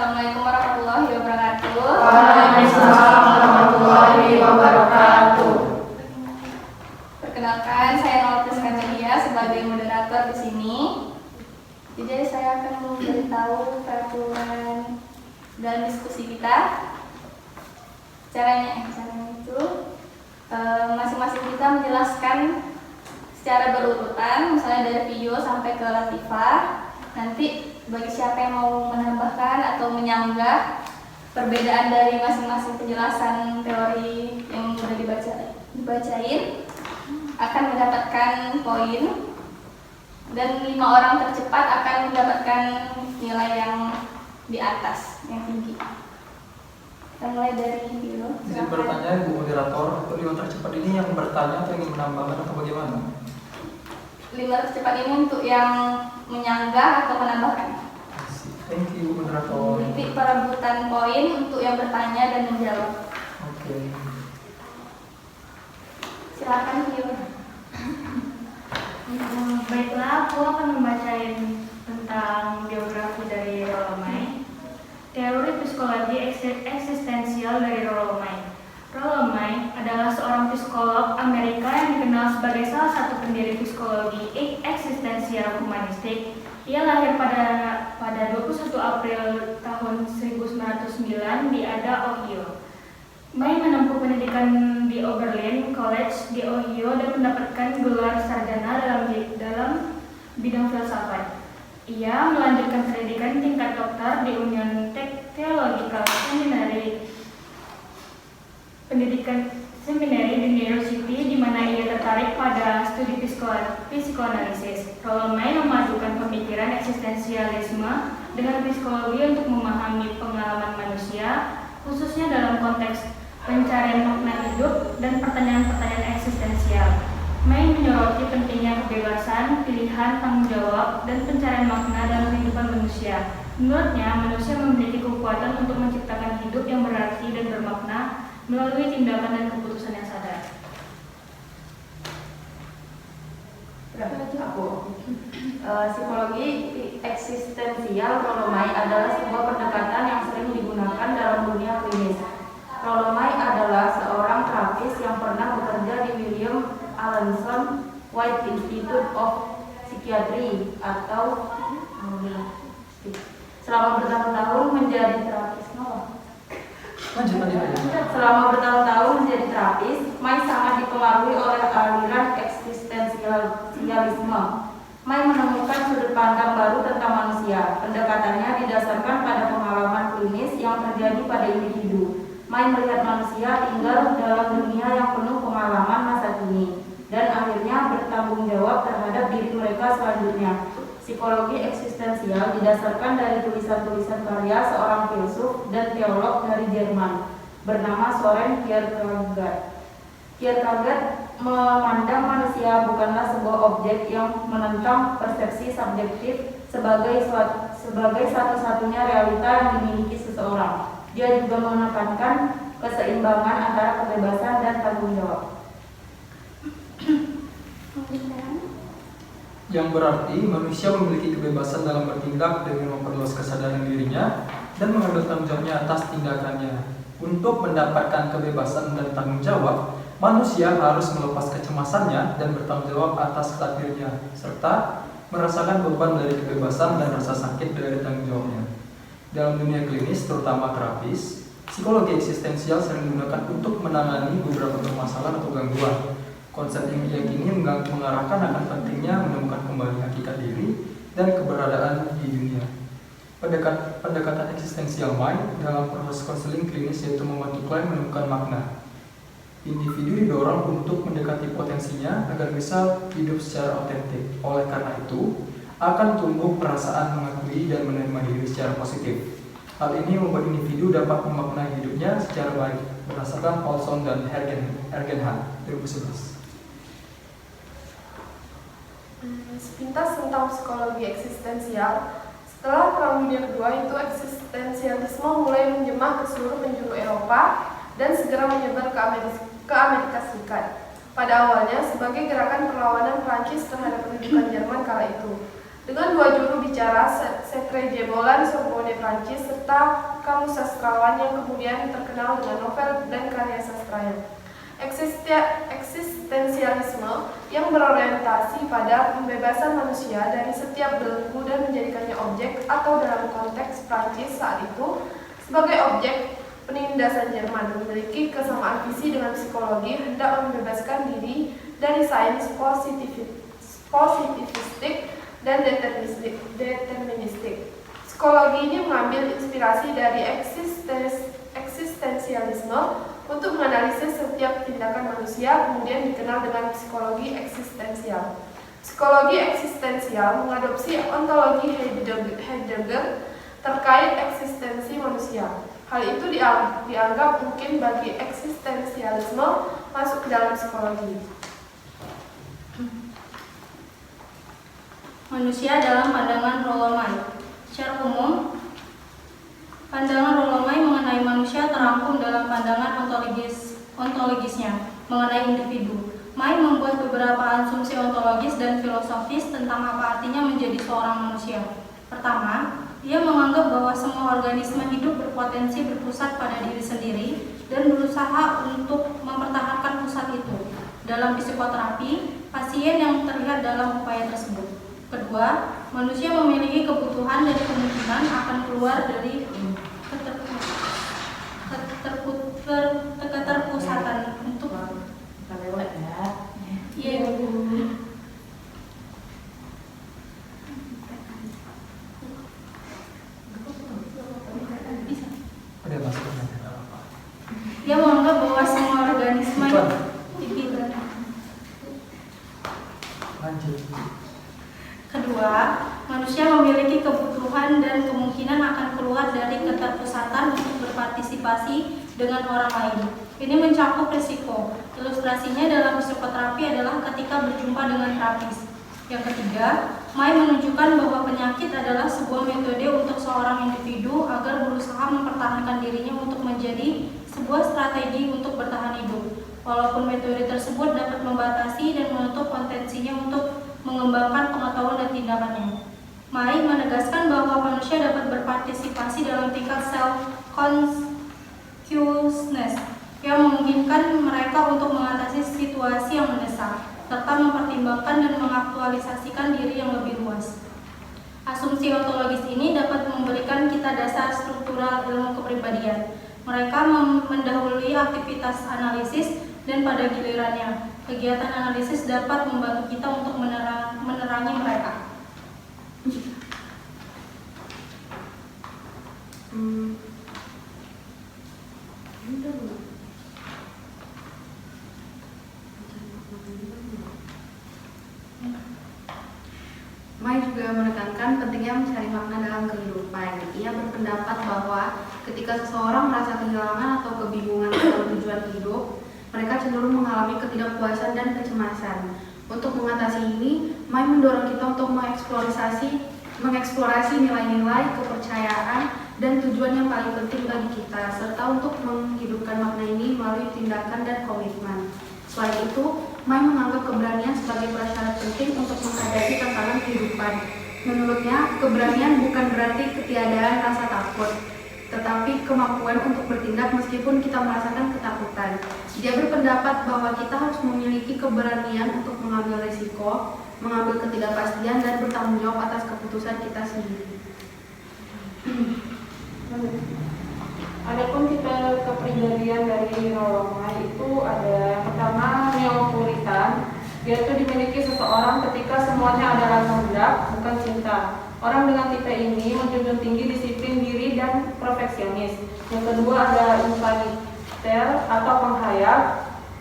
Assalamualaikum warahmatullahi wabarakatuh. Waalaikumsalam warahmatullahi wabarakatuh. Perkenalkan, saya Noltes Kamelia sebagai moderator di sini. Jadi saya akan memberitahu peraturan dan diskusi kita. Caranya itu masing-masing kita menjelaskan secara berurutan, misalnya dari video sampai ke latifah. Nanti bagi siapa yang mau menambahkan atau menyanggah perbedaan dari masing-masing penjelasan teori yang sudah dibacain akan mendapatkan poin, dan 5 orang tercepat akan mendapatkan nilai yang di atas, yang tinggi. Kita mulai dari video. Izin bertanya, Bu Moderator, untuk 5 tercepat ini yang bertanya atau ingin menambahkan atau bagaimana? 5 tercepat ini untuk yang menyanggah atau menambahkan. Thank you, Bu Moderator. Nanti perebutan poin untuk yang bertanya dan menjawab. Oke. Silakan Vio. Baiklah, aku akan membacain tentang biografi dari Rollo May. Teori psikologi eksistensial dari Rollo May. Rollo May adalah seorang psikolog Amerika yang dikenal sebagai salah satu pendiri psikologi eksistensial humanistik. Ia lahir pada 21 April tahun 1909 di Ada, Ohio. May menempuh pendidikan di Oberlin College di Ohio dan mendapatkan gelar sarjana dalam bidang filsafat. Ia melanjutkan pendidikan tingkat doktor di Union Theological Seminary, seminari di New York City, di mana ia tertarik pada studi psikoanalisis. Rollo May memadukan pemikiran eksistensialisme dengan psikologi untuk memahami pengalaman manusia, khususnya dalam konteks pencarian makna hidup dan pertanyaan-pertanyaan eksistensial. May menyoroti pentingnya kebebasan, pilihan, tanggung jawab, dan pencarian makna dalam kehidupan manusia. Menurutnya, manusia memiliki kekuatan untuk menciptakan hidup yang berarti dan bermakna melalui tindakan dan keputusan yang sadar. Psikologi eksistensial Rollo May adalah sebuah pendekatan yang sering digunakan dalam dunia klinis. Rollo May adalah seorang terapis yang pernah bekerja di William Alanson White Institute of Psychiatry atau selama bertahun-tahun menjadi terapis. Selama bertahun-tahun menjadi terapis, May sangat dipengaruhi oleh aliran eksistensialisme. May menemukan sudut pandang baru tentang manusia. Pendekatannya didasarkan pada pengalaman klinis yang terjadi pada individu. May melihat manusia tinggal dalam dunia yang penuh pengalaman masa kini dan akhirnya bertanggung jawab terhadap diri mereka selanjutnya. Psikologi eksistensial didasarkan dari tulisan-tulisan karya seorang filsuf dan teolog dari Jerman bernama Søren Kierkegaard. Kierkegaard memandang manusia bukanlah sebuah objek yang menentang persepsi subjektif sebagai satu-satunya realita yang dimiliki seseorang. Dia juga menekankan keseimbangan antara kebebasan dan tanggung jawab. Yang berarti manusia memiliki kebebasan dalam bertindak dengan memperluas kesadaran dirinya dan mengambil tanggung jawabnya atas tindakannya. Untuk mendapatkan kebebasan dan tanggung jawab, manusia harus melepas kecemasannya dan bertanggung jawab atas takdirnya, serta merasakan beban dari kebebasan dan rasa sakit dari tanggung jawabnya. Dalam dunia klinis, terutama terapis, psikologi eksistensial sering digunakan untuk menangani beberapa permasalahan atau gangguan. Konsep yang diyakini mengarahkan akan pentingnya menemukan kembali hakikat diri dan keberadaan di dunia. Pendekatan eksistensial May dalam proses konseling klinis yaitu membantu klien menemukan makna. Individu didorong untuk mendekati potensinya agar bisa hidup secara otentik. Oleh karena itu, akan tumbuh perasaan mengakui dan menerima diri secara positif. Hal ini membuat individu dapat memaknai hidupnya secara baik berdasarkan Paulson dan Ergenhan 2011. Sepintas tentang psikologi eksistensial. Setelah Perang Dunia Kedua itu eksistensialisme mulai menjamah ke seluruh penjuru Eropa dan segera menyebar ke Amerika Serikat. Pada awalnya sebagai gerakan perlawanan Prancis terhadap pendudukan Jerman kala itu. dengan 2 juru bicara, Serge Bolan, Sorbonne Prancis, serta kamus sastrawan yang kemudian terkenal dengan novel dan karya sastranya. Eksistensialisme yang berorientasi pada pembebasan manusia dari setiap belenggu dan menjadikannya objek, atau dalam konteks Prancis saat itu sebagai objek penindasan Jerman, memiliki kesamaan visi dengan psikologi, hendak membebaskan diri dari sains positivistik dan deterministik. Psikologi ini mengambil inspirasi dari eksistensialisme untuk menganalisis setiap tindakan manusia, kemudian dikenal dengan psikologi eksistensial. Psikologi eksistensial mengadopsi ontologi Heidegger terkait eksistensi manusia. Hal itu dianggap mungkin bagi eksistensialisme masuk ke dalam psikologi. Manusia dalam pandangan Rollo May. Secara umum, pandangan Rollo May mengenai manusia terangkum dalam pandangan ontologisnya mengenai individu. May membuat beberapa asumsi ontologis dan filosofis tentang apa artinya menjadi seorang manusia. Pertama, ia menganggap bahwa semua organisme hidup berpotensi berpusat pada diri sendiri dan berusaha untuk mempertahankan pusat itu. Dalam psikoterapi, pasien yang terlihat dalam upaya tersebut. Kedua, manusia memiliki kebutuhan dan kemungkinan akan keluar dari keterpusatan untuk Dia menganggap bahwa semua organisme Kedua, manusia memiliki kebutuhan dan kemungkinan akan keluar dari keterpusatan untuk berpartisipasi dengan orang lain. Ini mencakup risiko. Ilustrasinya dalam psikoterapi adalah ketika berjumpa dengan terapis. Yang ketiga, May menunjukkan bahwa penyakit adalah sebuah metode untuk seorang individu agar berusaha mempertahankan dirinya untuk menjadi sebuah strategi untuk bertahan hidup. Walaupun metode tersebut dapat membatasi dan menutup potensinya untuk mengembangkan pengetahuan dan tindakannya. May menegaskan bahwa manusia dapat berpartisipasi dalam tingkat self-consciousness yang memungkinkan mereka untuk mengatasi situasi yang mendesak, serta mempertimbangkan dan mengaktualisasikan diri yang lebih luas. Asumsi ontologis ini dapat memberikan kita dasar struktural ilmu kepribadian. Mereka mendahului aktivitas analisis dan pada gilirannya, kegiatan analisis dapat membantu kita untuk menerangi mereka. May juga menekankan pentingnya mencari makna dalam kehidupan. Ia berpendapat bahwa ketika seseorang merasa kehilangan atau kebingungan tentang tujuan hidup, mereka cenderung mengalami ketidakpuasan dan kecemasan. Untuk mengatasi ini, May mendorong kita untuk mengeksplorasi nilai-nilai, kepercayaan, dan tujuan yang paling penting bagi kita, serta untuk menghidupkan makna ini melalui tindakan dan komitmen. Selain itu, May menganggap keberanian sebagai prasyarat penting untuk menghadapi tantangan kehidupan. Menurutnya, keberanian bukan berarti ketiadaan rasa takut, tetapi kemampuan untuk bertindak meskipun kita merasakan ketakutan. Dia berpendapat bahwa kita harus memiliki keberanian untuk mengambil risiko, mengambil ketidakpastian, dan bertanggung jawab atas keputusan kita sendiri. Adapun tipe kepribadian dari Rollo May itu ada yang pertama neopuritan, yaitu dimiliki seseorang ketika semuanya adalah kehendak, bukan cinta. Orang dengan tipe ini menjunjung tinggi disiplin diri dan perfeksionis. Yang kedua ada infantil atau penghayal,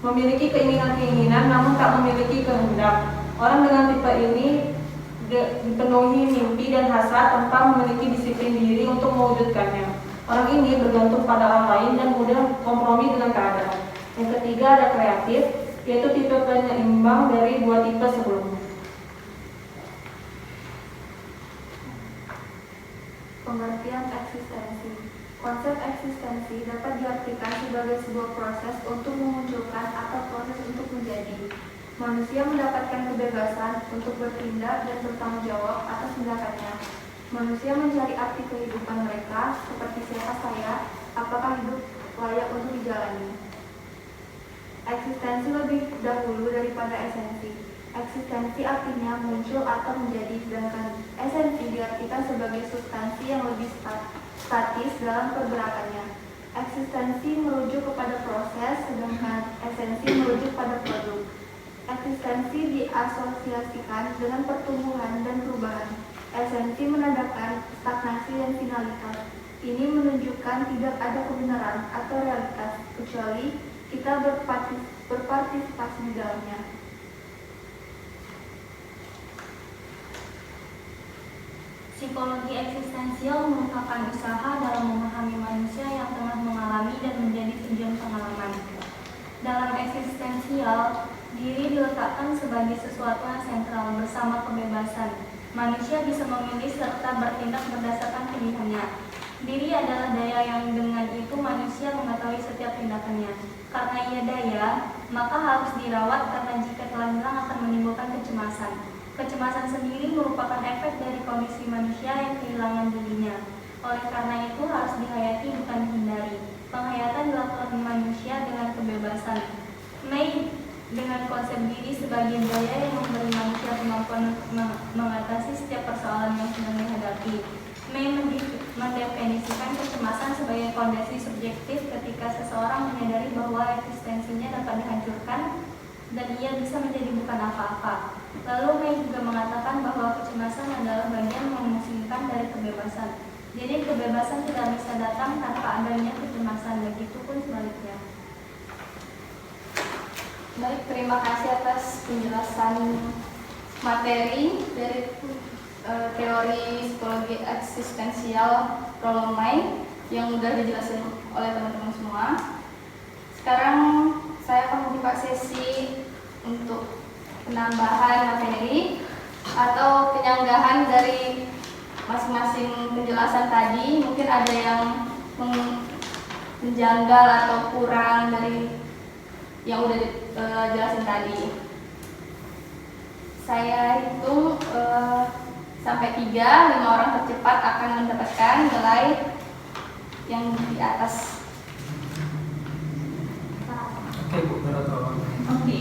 memiliki keinginan-keinginan namun tak memiliki kehendak. Orang dengan tipe ini dipenuhi mimpi dan hasrat tanpa memiliki disiplin diri untuk mewujudkannya. Orang ini bergantung pada orang lain dan mudah kompromi dengan keadaan. Yang ketiga ada kreatif, yaitu tipe penyeimbang dari dua tipe sebelumnya. Pengertian eksistensi. Konsep eksistensi dapat diartikan sebagai sebuah proses untuk memunculkan atau proses untuk menjadi. Manusia mendapatkan kebebasan untuk bertindak dan bertanggung jawab atas tindakannya. Manusia mencari arti kehidupan mereka, seperti siapa saya, apakah hidup layak untuk dijalani. Eksistensi lebih dahulu daripada esensi. Eksistensi artinya muncul atau menjadi, sedangkan esensi diartikan sebagai substansi yang lebih statis dalam pergerakannya. Eksistensi merujuk kepada proses, sedangkan esensi merujuk pada produk. Eksistensi diasosiasikan dengan pertumbuhan dan perubahan. Esensi menandakan stagnasi dan finalitas. Ini menunjukkan tidak ada kebenaran atau realitas, kecuali kita berpartisipasi di dalamnya. Psikologi eksistensial merupakan usaha dalam memahami manusia yang tengah mengalami dan menjadi tujuan pengalaman. Dalam eksistensial, diri diletakkan sebagai sesuatu yang sentral bersama kebebasan. Manusia bisa memilih serta bertindak berdasarkan pilihannya. Diri adalah daya yang dengan itu manusia mengetahui setiap tindakannya. Karena ia daya, maka harus dirawat karena jika telah hilang akan menimbulkan kecemasan. Kecemasan sendiri merupakan efek dari kondisi manusia yang kehilangan dirinya. Oleh karena itu harus dihayati bukan dihindari. Penghayatan dilakukan manusia dengan kebebasan. May dengan konsep diri sebagai daya yang memberi manusia kemampuan mengatasi setiap persoalan yang sedang dihadapi. May mendefinisikan kecemasan sebagai kondisi subjektif ketika seseorang menyadari bahwa eksistensinya dapat dihancurkan dan ia bisa menjadi bukan apa-apa. Lalu May juga mengatakan bahwa kecemasan adalah bagian memusingkan dari kebebasan. Jadi kebebasan tidak bisa datang tanpa adanya kecemasan, begitupun sebaliknya. Baik, terima kasih atas penjelasan materi dari teori psikologi eksistensial Rollo May yang sudah dijelaskan oleh teman-teman semua. Sekarang saya akan membuka sesi untuk penambahan materi atau penyanggahan dari masing-masing penjelasan tadi. Mungkin ada yang menjanggal atau kurang dari yang udah dijelasin tadi. Saya hitung sampai 3, 5 orang tercepat akan mendapatkan nilai yang di atas. Oke, Bu, tolong. Oke.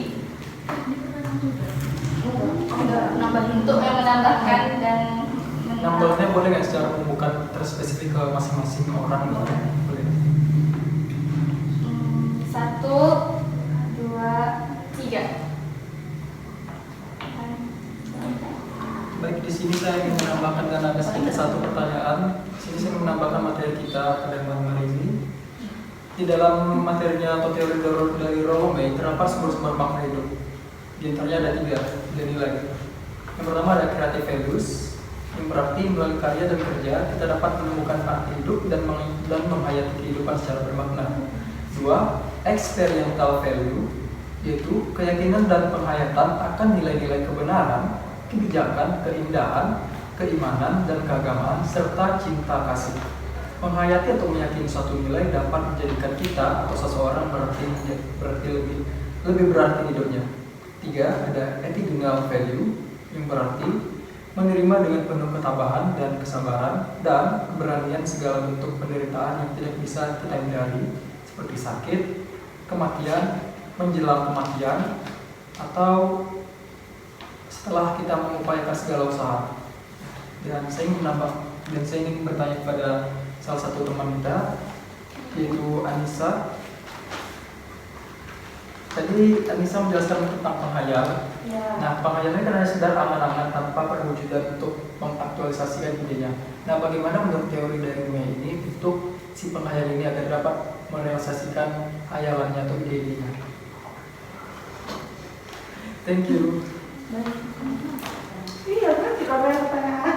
Nambah untuk yang menambahkan dan Nomornya boleh nggak secara umum, bukan terspesifik ke masing-masing orang? Boleh. 1, 2, 3. Baik, di sini saya ingin menambahkan karena ada sedikit satu pertanyaan. Di sini saya ingin menambahkan materi kita pada malam hari ini. Di dalam materinya atau teori dari Rollo May terdapat sumber-sumber makna hidup. Di antaranya ada 3 nilai. Yang pertama ada creative values, yang berarti melalui karya dan kerja kita dapat menemukan arti hidup dan menghayati kehidupan secara bermakna. 2, experiential value, yaitu keyakinan dan penghayatan akan nilai-nilai kebenaran, kebijakan, keindahan, keimanan, dan keagamaan, serta cinta kasih. Menghayati atau meyakini suatu nilai dapat menjadikan kita atau seseorang berarti lebih berarti hidupnya. 3, ada attitudinal value, yang berarti menerima dengan penuh ketabahan dan kesabaran dan keberanian segala bentuk penderitaan yang tidak bisa kita hindari, seperti sakit, kematian, menjelang kematian, atau setelah kita mengupayakan segala usaha. Dan saya ingin bertanya kepada salah satu teman kita, yaitu Anissa. Tadi Anissa menjelaskan tentang penghayal. Ya. Nah, penghayalan kan hanya sekedar angan-angan tanpa perwujudan untuk mengaktualisasikan idenya. Nah, bagaimana menurut teori dari May ini untuk si penghayal ini agar dapat merealisasikan hayalannya atau ide-idenya? Thank you. Iya kan kita banyak pertanyaan.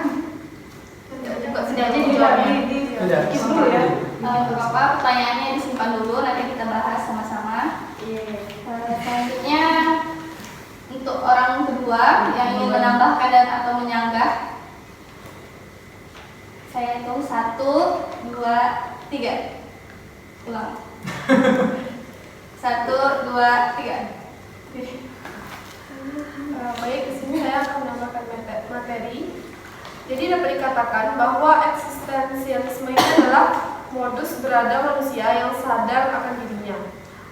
Sudah aja dijawabnya. Sudah. Skip dulu ya. Untuk apa? Pertanyaannya disimpan dulu, nanti kita bahas sama-sama. Selanjutnya untuk orang kedua yang ingin menambahkan dan atau menyanggah, saya hitung 1, 2, 3. Ulang. 1, 2, 3. Baik, di sini saya akan menambahkan materi. Jadi dapat dikatakan bahwa eksistensialisme ini adalah modus berada manusia yang sadar akan dirinya.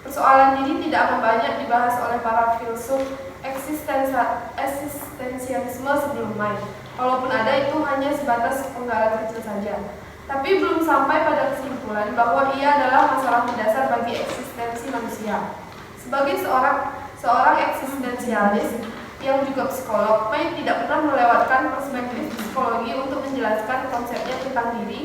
Persoalan ini tidak akan banyak dibahas oleh para filsuf eksistensialisme sebelum May. Walaupun ada, itu hanya sebatas penggalan kecil saja. Tapi belum sampai pada kesimpulan bahwa ia adalah masalah mendasar bagi eksistensi manusia. Sebagai seorang eksistensialis yang juga psikolog, May tidak pernah melewatkan perspektif psikologi untuk menjelaskan konsepnya tentang diri,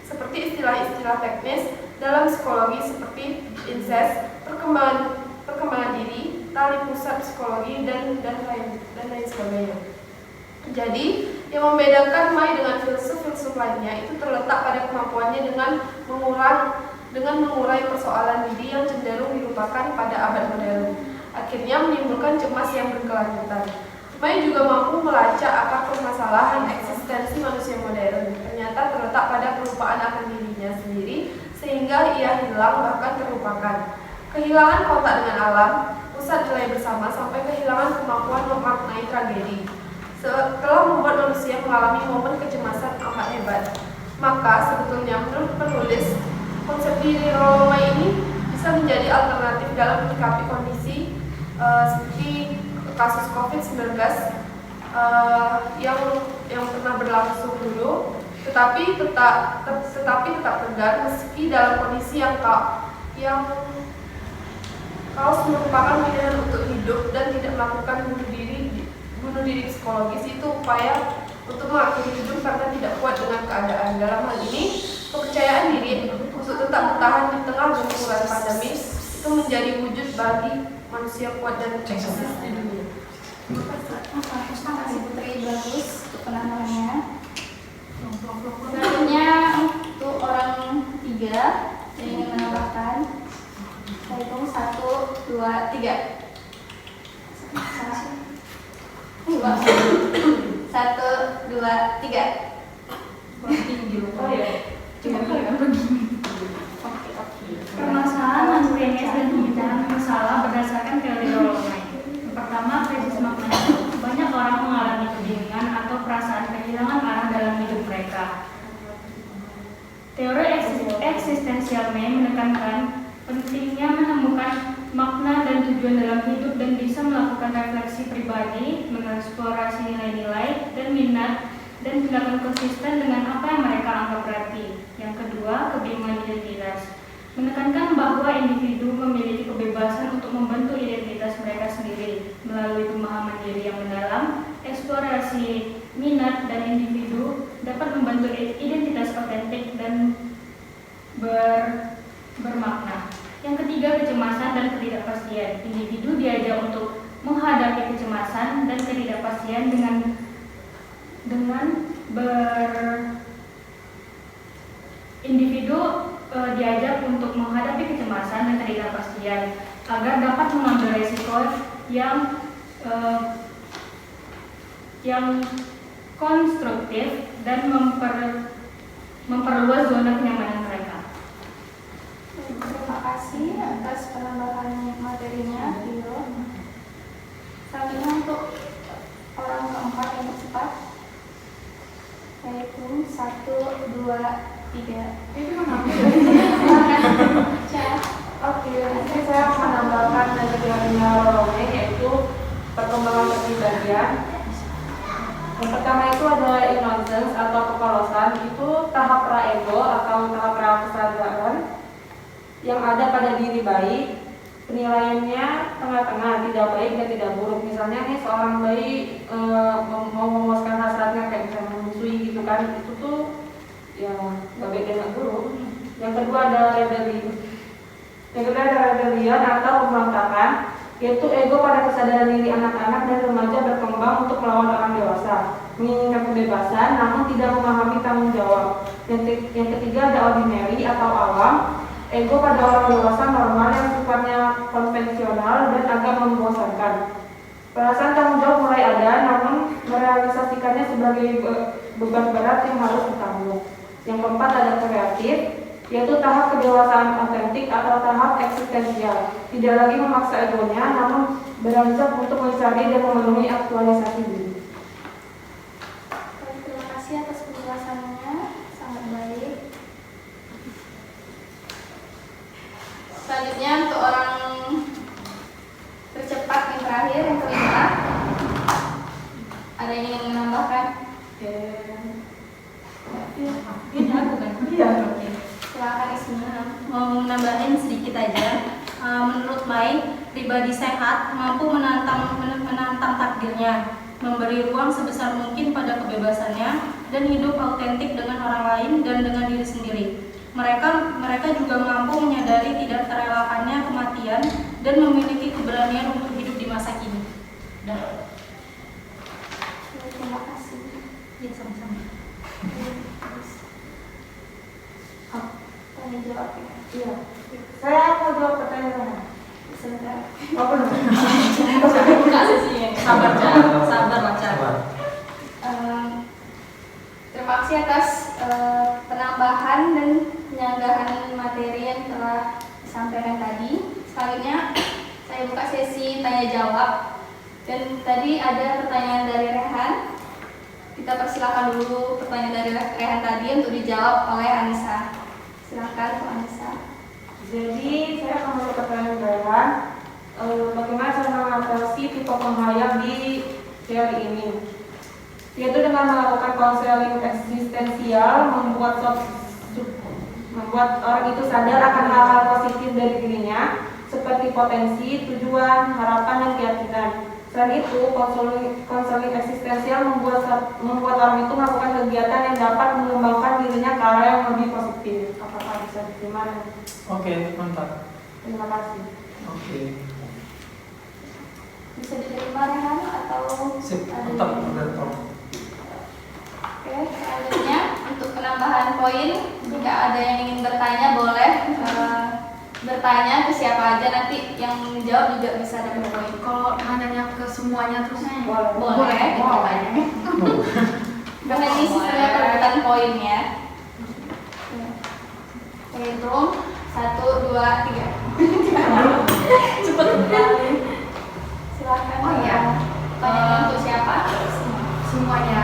seperti istilah-istilah teknis dalam psikologi seperti incest, perkembangan diri, tali pusat psikologi, dan lain sebagainya. Jadi, yang membedakan May dengan filsuf-filsuf lainnya itu terletak pada kemampuannya dengan mengurai persoalan diri yang cenderung dilupakan pada abad modern, akhirnya menimbulkan cemas yang berkelanjutan. May juga mampu melacak akar permasalahan eksistensi manusia modern ternyata terletak pada kelupaan akan dirinya sendiri, sehingga ia hilang bahkan terlupakan. Kehilangan kontak dengan alam, pusat nilai bersama, sampai kehilangan kemampuan memaknai tragedi. Setelah membuat manusia mengalami momen kecemasan amat hebat, maka sebetulnya menurut penulis, konsep diri Rollo May ini bisa menjadi alternatif dalam menyikapi kondisi seperti kasus COVID-19 yang pernah berlangsung dulu, tetapi tetap tegar meski dalam kondisi yang kaos merupakan pilihan untuk hidup dan tidak melakukan bunuh diri psikologis. Itu upaya untuk mengakhiri hidup karena tidak kuat dengan keadaan. Dalam hal ini, kepercayaan diri untuk tetap bertahan di tengah gempuran pandemi itu menjadi wujud bagi manusia kuat dan eksis di dunia. Terima kasih Putri, bagus untuk penampilannya. Selanjutnya untuk orang ketiga yang ingin menambahkan. Saya hitung 1, 2, 3. 1, 2, 3. Permasalahan anti-krimis dan pemecahan masalah berdasarkan teori Rollo May. Pertama, krisis makna. Banyak orang mengalami kebingungan atau perasaan kehilangan arah dalam hidup mereka. Teori eksistensial May menekankan pentingnya menemukan makna dan tujuan dalam hidup dan bisa melakukan refleksi pribadi, mengeksplorasi nilai-nilai dan minat, dan tindakan konsisten dengan apa yang mereka anggap berarti. Yang kedua, kebingungan identitas. Menekankan bahwa individu memiliki kebebasan untuk membentuk identitas mereka sendiri melalui pemahaman diri yang mendalam, eksplorasi minat, dan individu dapat membentuk identitas otentik dan bermakna. Yang ketiga, kecemasan dan ketidakpastian. Individu diajak untuk menghadapi kecemasan dan ketidakpastian diajak untuk menghadapi kecemasan dan ketidakpastian agar dapat mengambil resiko yang konstruktif dan memperluas zona kenyamanan mereka. Terima kasih atas penambahan materinya, Vio. Selanjutnya untuk orang keempat yang cepat, yaitu 1, 2, 3. Oke, nanti saya akan menambahkan dari teorinya Rollo May, yaitu perkembangan kepribadian. Yang pertama itu ada innocence atau kepolosan, itu tahap pra-ego atau tahap pra-kesadaran yang ada pada diri baik. Penilaiannya tengah-tengah, tidak baik dan tidak buruk. Misalnya nih seorang bayi mau memuaskan hasratnya kayak misalnya menyusui gitu kan, itu tuh ya gak baik dan gak buruk. Yang kedua ada rebellion. Yang kedua ada rebellion atau pemberontakan, yaitu ego pada kesadaran diri anak-anak dan remaja berkembang untuk melawan orang dewasa, menginginkan kebebasan namun tidak memahami tanggung jawab. Yang ketiga ada ordinary atau awam, ego pada orang dewasa normal yang sifatnya konvensional dan agak membosankan. Perasaan tanggung jawab mulai ada, namun merealisasikannya sebagai beban berat yang harus ditanggung. Yang keempat ada kreatif, yaitu tahap kedewasaan otentik atau tahap eksistensial. Tidak lagi memaksa egonya, namun beranjak untuk mencari dan memenuhi aktualisasi diri. Terima kasih atas penjelasannya, sangat baik. Selanjutnya untuk orang tercepat yang terakhir, yang kelima, ada yang ingin menambahkan? Ini aku kan? Iya. Silakan Ismi. Mau nambahin sedikit aja. Menurut Mai, pribadi sehat mampu menantang takdirnya, memberi ruang sebesar mungkin pada kebebasannya, dan hidup autentik dengan orang lain dan dengan diri sendiri. Mereka juga mampu menyadari tidak terelakkannya kematian dan memiliki keberanian untuk hidup di masa kini. Terima kasih. Ya, sama-sama. Tanya jawab ya. Iya. Saya mau jawab pertanyaan. Sebentar. Apa namanya? Buka sesinya. Sabar, sabar, Sabar. Terima kasih atas penambahan dan penyanggahan materi yang telah disampaikan tadi. Selanjutnya saya buka sesi tanya jawab. Dan tadi ada pertanyaan dari Rehan. Kita persilakan dulu pertanyaan dari Rehan tadi untuk dijawab oleh Anissa. Silakan Bu Anissa. Jadi saya akan menjawab pertanyaan Rehan. Bagaimana cara mengatasi tipe penghayal di teori ini? Yaitu dengan melakukan konseling eksistensial, membuat orang itu sadar akan hal-hal positif dari dirinya, seperti potensi, tujuan, harapan, dan keyakinan. Selain itu, konseling eksistensial membuat orang itu melakukan kegiatan yang dapat mengembangkan dirinya ke arah yang lebih positif. Apakah bisa diterima? Oke, mantap. Terima kasih. Oke. Bisa diterima Rehan atau Sip, ada mantap, yang- moderator. Oke, selanjutnya untuk penambahan poin, jika ada yang ingin bertanya boleh bertanya ke siapa aja, nanti yang menjawab juga bisa dapat poin. Kalau nanya ke semuanya terus Boleh, ditanya. Karena ini sistemnya perebutan poin ya. Oke, hitung 1, 2, 3. Cepet sekali. Silakan. Oh iya. Pertanyaan untuk siapa? semuanya.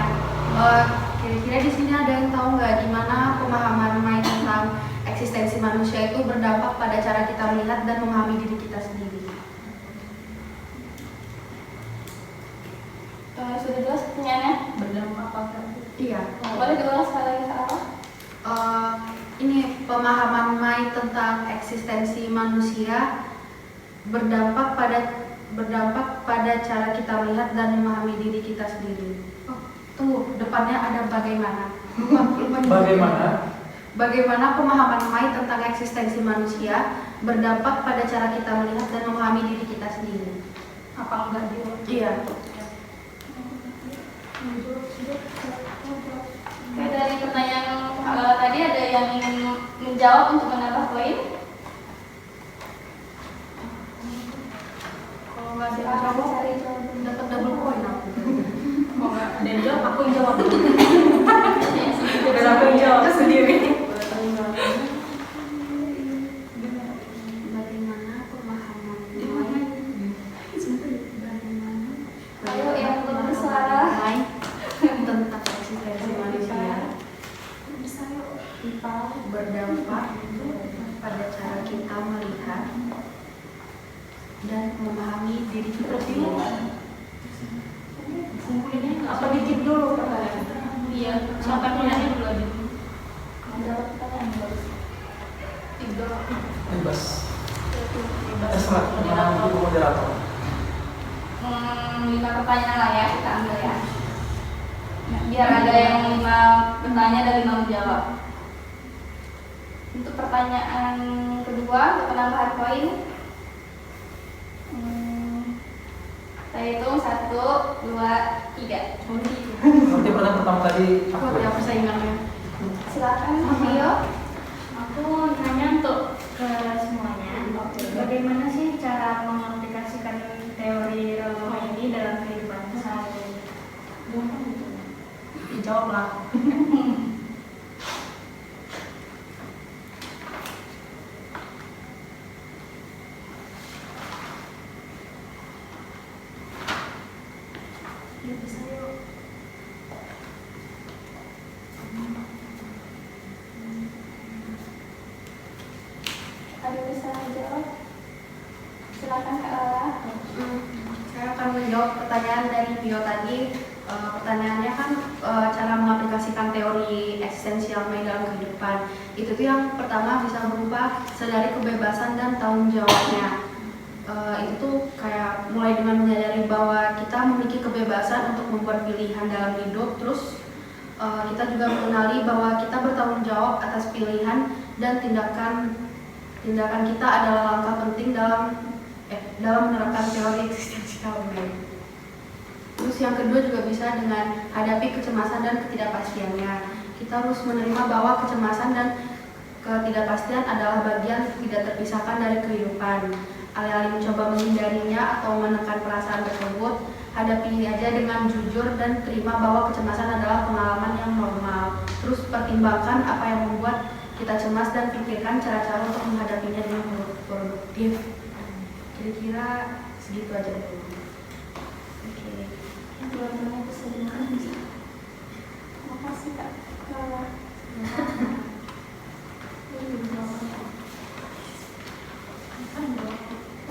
Kira-kira di sini ada yang tahu nggak gimana pemahaman Mai tentang eksistensi manusia itu berdampak pada cara kita melihat dan memahami diri kita sendiri? Sudah jelas pertanyaannya? Berdampak apa? Iya. Boleh diulang sekali lagi Kak apa? Ini pemahaman Mai tentang eksistensi manusia berdampak pada cara kita melihat dan memahami diri kita sendiri. Oh, tunggu, depannya ada bagaimana. Bagaimana? Bagaimana pemahaman Mai tentang eksistensi manusia berdampak pada cara kita melihat dan memahami diri kita sendiri. Apa enggak dia? Iya. Oke, dari pertanyaan tadi ada yang ingin menjawab untuk menambah poin? Kalau nggak ada yang Silakan jawab, cari jawaban. dapat double point aku. Mau enggak ada yang jawab, aku yang jawab. Biar aku yang jawab sendiri. Bagaimana pemahaman Mai? Ayo yang belum bersuara. Mai tentang eksistensi manusia berdampak pada cara kita melihat dan memahami diri kita sendiri. Apa dikit dulu pertanyaan? Iya, siapa yang nanya dulu aja. Dapat pertanyaan bagus. 3. Bebas. Terserah, pertanyaan ibu moderator. 5 pertanyaan lah ya, kita ambil ya. Nah, biar ada yang 5 bertanya dan 5 menjawab. Untuk pertanyaan kedua, untuk penambahan poin, saya hitung 1, 2, 3. Nanti pertanyaan pertama tadi Aku ada persaingannya. Silakan, Rio. Aku nanya untuk ke semuanya. Bagaimana sih cara mengaplikasikan teori Rollo ini dalam kehidupan sehari-hari? Dijawab lah. menjawab? Silakan Kak Lala. Saya akan menjawab pertanyaan dari Bio tadi. Pertanyaannya kan cara mengaplikasikan teori eksistensial May dalam kehidupan. Itu tuh yang pertama bisa berupa sadari kebebasan dan tanggung jawabnya. Itu tuh kayak mulai dengan menyadari bahwa kita memiliki kebebasan untuk membuat pilihan dalam hidup. Terus kita juga mengenali bahwa kita bertanggung jawab atas pilihan dan tindakan kita adalah langkah penting dalam menerapkan teori eksistensial May. Terus yang kedua juga bisa dengan hadapi kecemasan dan ketidakpastiannya. Kita harus menerima bahwa kecemasan dan ketidakpastian adalah bagian tidak terpisahkan dari kehidupan. Alih-alih mencoba menghindarinya atau menekan perasaan tersebut, hadapi aja dengan jujur dan terima bahwa kecemasan adalah pengalaman yang normal. Terus pertimbangkan apa yang membuat kita cemas dan pikirkan cara-cara untuk menghadapinya dengan produktif. Kira-kira segitu aja dulu. Dua-duanya bisa dengar bisa. Makasih Kak Lala.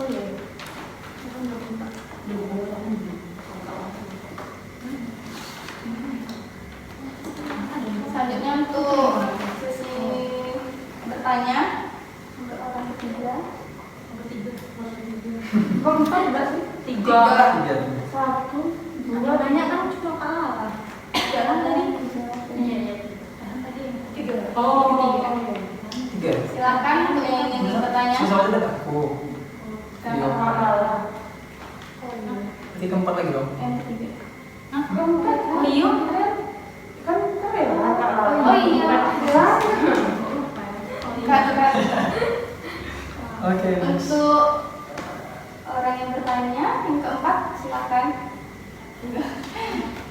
Oh iya. Selanjutnya untuk sesi bertanya untuk orang ketiga. Keempat berarti? Tiga. Satu. Dua. Banyak kan cuma Kak Lala. Jalan tadi. Iya. Tadi tiga. Oh. Tiga. Silakan untuk yang ingin bertanya. Susah aja deh aku. Karena Iya. Kak Lala. Nanti keempat lagi dong. Yang ketiga. Keempat. Oh iya. Kan keren lah Kak Lala. Oh iya. Kak. Oke, next. Untuk orang yang bertanya, yang keempat, silakan.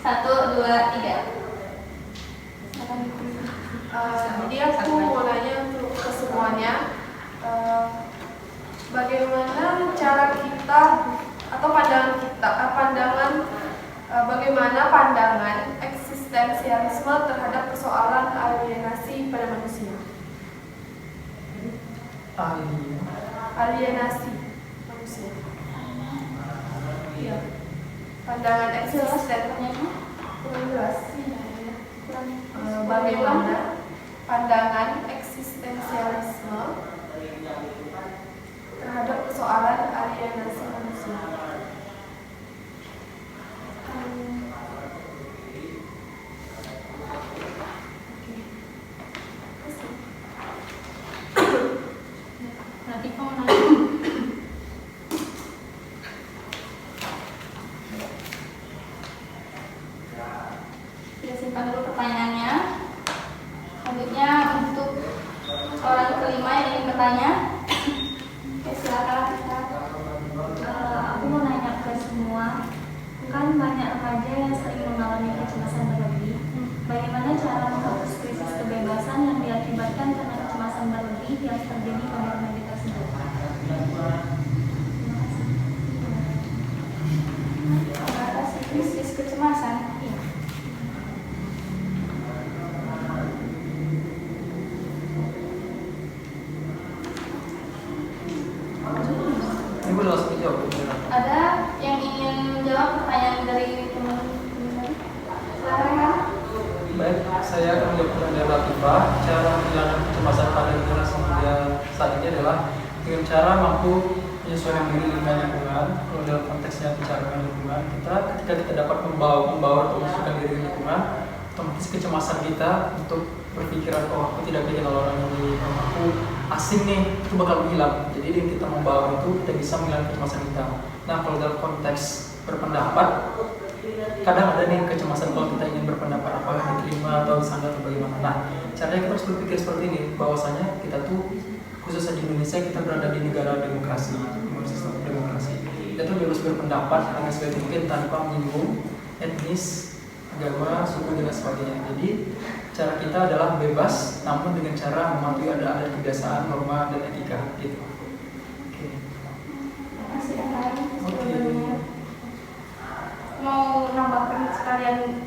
Satu, dua, tiga. Silakan. Jadi aku mau nanya untuk ke semuanya, bagaimana cara kita atau bagaimana pandangan eksistensialisme terhadap persoalan alienasi pada manusia? Alienasi manusia. Iya. Pandangan eksistensinya kurang jelas. Bagaimana pandangan eksistensialisme terhadap persoalan alienasi manusia? Berarti kamu nanya. Kita simpan dulu pertanyaannya. Selanjutnya untuk orang kelima yang ingin bertanya. Oke, silakan kita. Aku mau nanya ke semua, kan banyak remaja yang sering mengalami kecemasan berlebih. Bagaimana cara menghapus krisis kebebasan yang diakibatkan karena kecemasan berlebih yang terjadi pada remaja tersebut? Mengatasi krisis kecemasan. Iya. Ini gue udah langsung jawab. Ada yang ingin menjawab pertanyaan dari teman-teman? Silakan Kak. Baik, saya akan menjawab pertanyaan Latifah. Cara menghilangkan kecemasan pada generasi muda saat ini adalah dengan cara mampu menyesuaikan diri dengan lingkungan. Kalau dalam konteksnya bicara dengan lingkungan, ketika kita dapat membaur atau menyesuaikan diri dengan lingkungan, otomatis kecemasan kita untuk berpikiran, oh aku tidak dikenal orang ini, aku asing nih, itu bakal hilang. Jadi dengan kita membaur itu kita bisa menghilangkan kecemasan kita. Nah, kalau dalam konteks berpendapat, kadang ada nih kecemasan kalau kita ingin berpendapat apakah diterima atau disanggah atau bagaimana. Nah, caranya kita harus berpikir seperti ini, bahwasanya kita tuh khususnya di Indonesia kita berada di negara demokrasi, sistem demokrasi. Kita tuh bebas berpendapat dengan sebaik mungkin tanpa menyinggung etnis, agama, suku dan sebagainya. Jadi cara kita adalah bebas, namun dengan cara mematuhi adat kebiasaan, norma dan etika gitu. Oke. Terima kasih Kak. Sebelumnya mau nambahkan sekalian.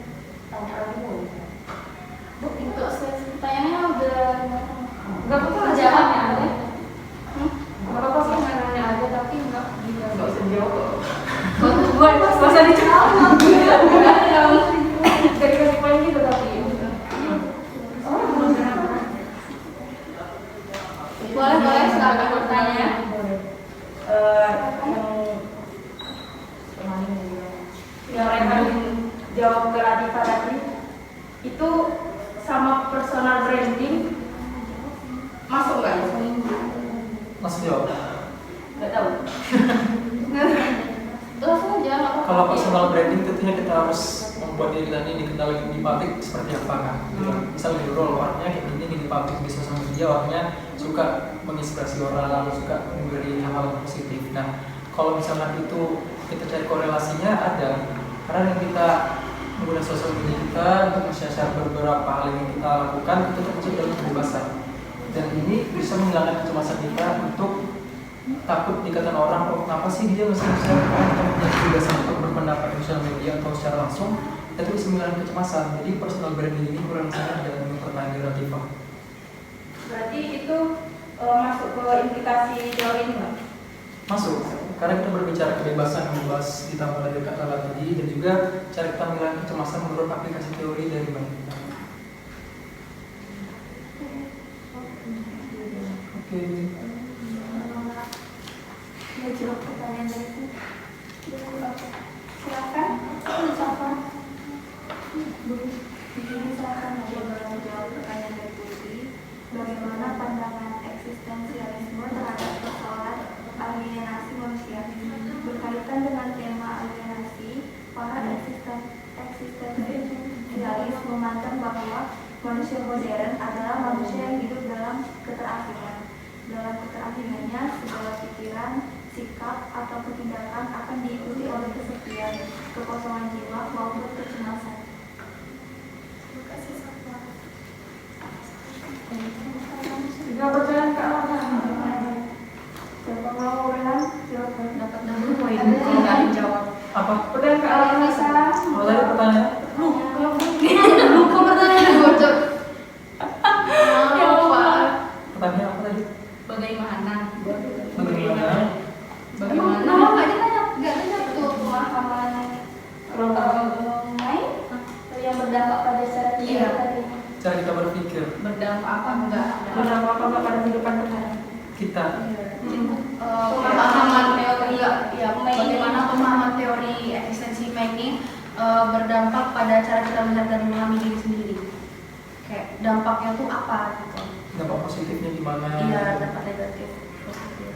Bu, untuk sesi pertanyaannya udah Enggak betul jawab ya? Boleh silakan bertanya. Yang Rehan jawab ke Latifa tadi itu sama personal branding masuk nggak ya? Langsung jawab. Nggak tahu. Langsung aja. nggak apa-apa. Kalau personal branding tentunya kita harus membuat diri kita ini dikenal di publik seperti apa kan. Misal di role orangnya kayak gini di publik di sosial media orangnya suka menginspirasi orang, suka memberi hal-hal positif. Nah, kalau misalnya itu kita cari korelasinya ada, karena yang kita menggunakan sosial media kita untuk men-share beberapa hal yang kita lakukan itu termasuk dalam kebebasan. Dan ini bisa menghilangkan kecemasan kita untuk takut dikatakan orang, oh kenapa sih dia mesti bisa kebebasan untuk berpendapat di sosial media atau secara langsung, itu bisa menghilangkan kecemasan. Jadi personal branding ini kurang sangat ada yang pertanyaan Latifah. Berarti itu masuk ke implikasi teori ini nggak? Masuk, karena kita berbicara kebebasan yang membahas ditambah dari kata tadi dan juga cara kita menghilangkan kecemasan menurut aplikasi teori dari bank kita. Oke. Ya, jawab pertanyaan dari itu. Silakan. Silakan. Begini silakan menjawab pertanyaan dari Putri. Bagaimana pandangan eksistensialisme terhadap persoalan alienasi manusia? Berkaitan dengan tema alienasi, para eksistensialis memandang bahwa manusia modern adalah manusia yang hidup dalam keterasingan. Dalam keterasingannya, segala pikiran, sikap, atau tindakan akan diikuti oleh kesepian, kekosongan jiwa, maupun kecemasan. Terima kasih Safa. Juga percaya ke Allah. Siapa mau Rehan? Silakan. Dapat dulu poin kalau nggak ada yang jawab. Apa? Percaya ke Allah. Bisa. Kalau tadi pertanyaan? Lupa pertanyaan bocor. Ya Allah. Pertanyaan apa tadi? Bagaimana? Bagaimana? Bagaimana? Nggak ada tuh pemahaman main yang berdampak pada cara kita Iya. tadi. Cara kita berpikir Berdampak apa enggak? Berdampak apa pada kehidupan kita. Pemahaman teori ya Bagaimana pemahaman teori eksistensi ini berdampak pada cara kita melihat dan memahami diri sendiri. Kayak dampaknya tuh apa gitu. Dampak positifnya gimana? Iya, dampak negatif, positif.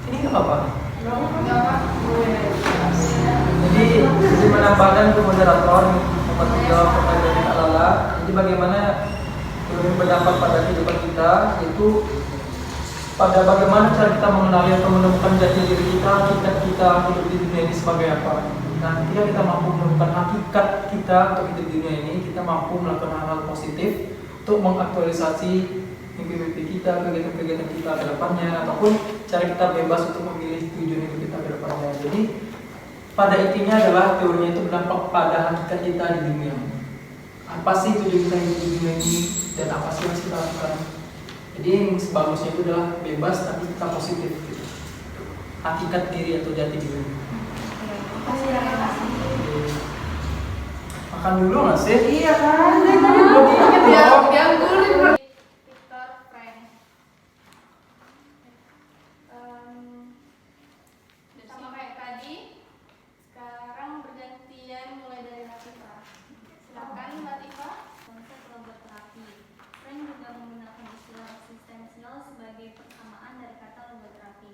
Ini nggak apa-apa. Jadi menambahkan ke moderator dapat menjawab pertanyaan Kak Lala. Jadi bagaimana teori berdampak pada kehidupan kita, yaitu pada bagaimana cara kita mengenali atau menemukan jati diri kita hidup di dunia ini sebagai apa. Nah, ketika kita mampu menemukan hakikat kita untuk hidup di dunia ini, kita mampu melakukan hal-hal positif untuk mengaktualisasi mimpi-mimpi kita, kegiatan-kegiatan kita ke depannya, ataupun cara kita bebas untuk memilih tujuan hidup kita ke depannya. Jadi pada intinya adalah teorinya itu berdampak pada hakikat kita di dunia. Apa sih tujuan kita hidup di dunia ini dan apa sih yang harus kita lakukan? Jadi yang sebagusnya itu adalah bebas tapi kita positif gitu. Hakikat diri atau jati diri. Makan dulu nggak sih? Iya kan? Tadi belum Dianggurin. Victor Frank. Sama kayak tadi. Sekarang bergantian mulai dari Latifah. Silakan Latifah. Konsep logoterapi. Frank juga menggunakan istilah eksistensial sebagai persamaan dari kata logoterapi.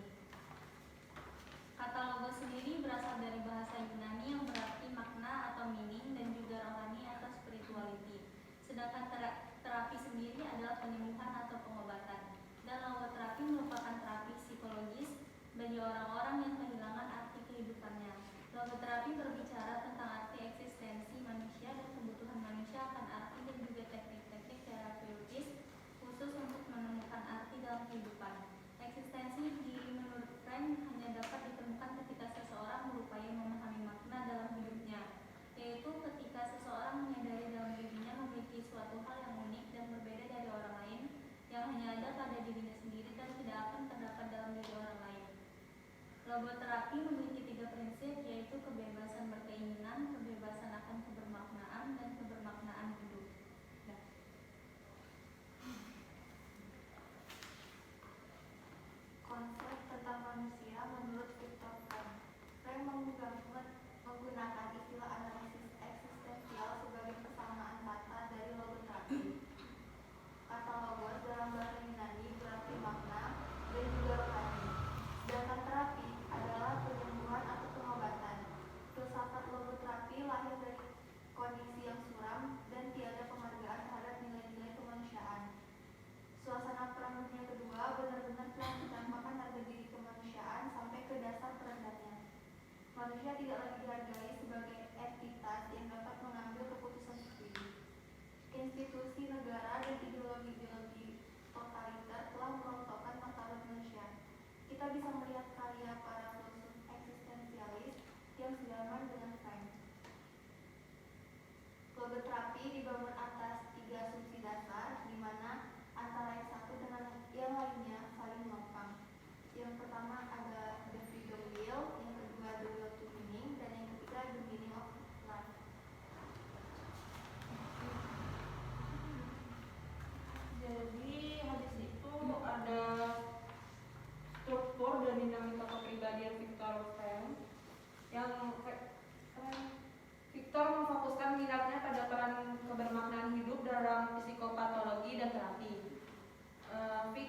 Kata logo sendiri berasal dari bahasa Yunani yang berarti makna atau meaning dan juga rohani atau spirituality. Sedangkan terapi sendiri adalah penyembuhan atau pengobatan. Dan logoterapi merupakan terapi psikologis bagi orang-orang yang kehilangan arti kehidupannya. Logoterapi berbicara tentang arti eksistensi manusia dan kebutuhan manusia akan arti dan juga teknik-teknik terapeutis khusus untuk menemukan arti dalam kehidupan. Eksistensi diri menurut Frank hanya dapat ditemukan ketika seseorang berupaya memahami makna dalam hidupnya, yaitu ketika seseorang menyadari dalam dirinya memiliki suatu hal yang unik dan berbeda dari orang lain yang hanya ada pada dirinya sendiri dan tidak akan terdapat dalam diri orang lain. Logoterapi memiliki 3 prinsip, yaitu kebebasan berkeinginan, kebebasan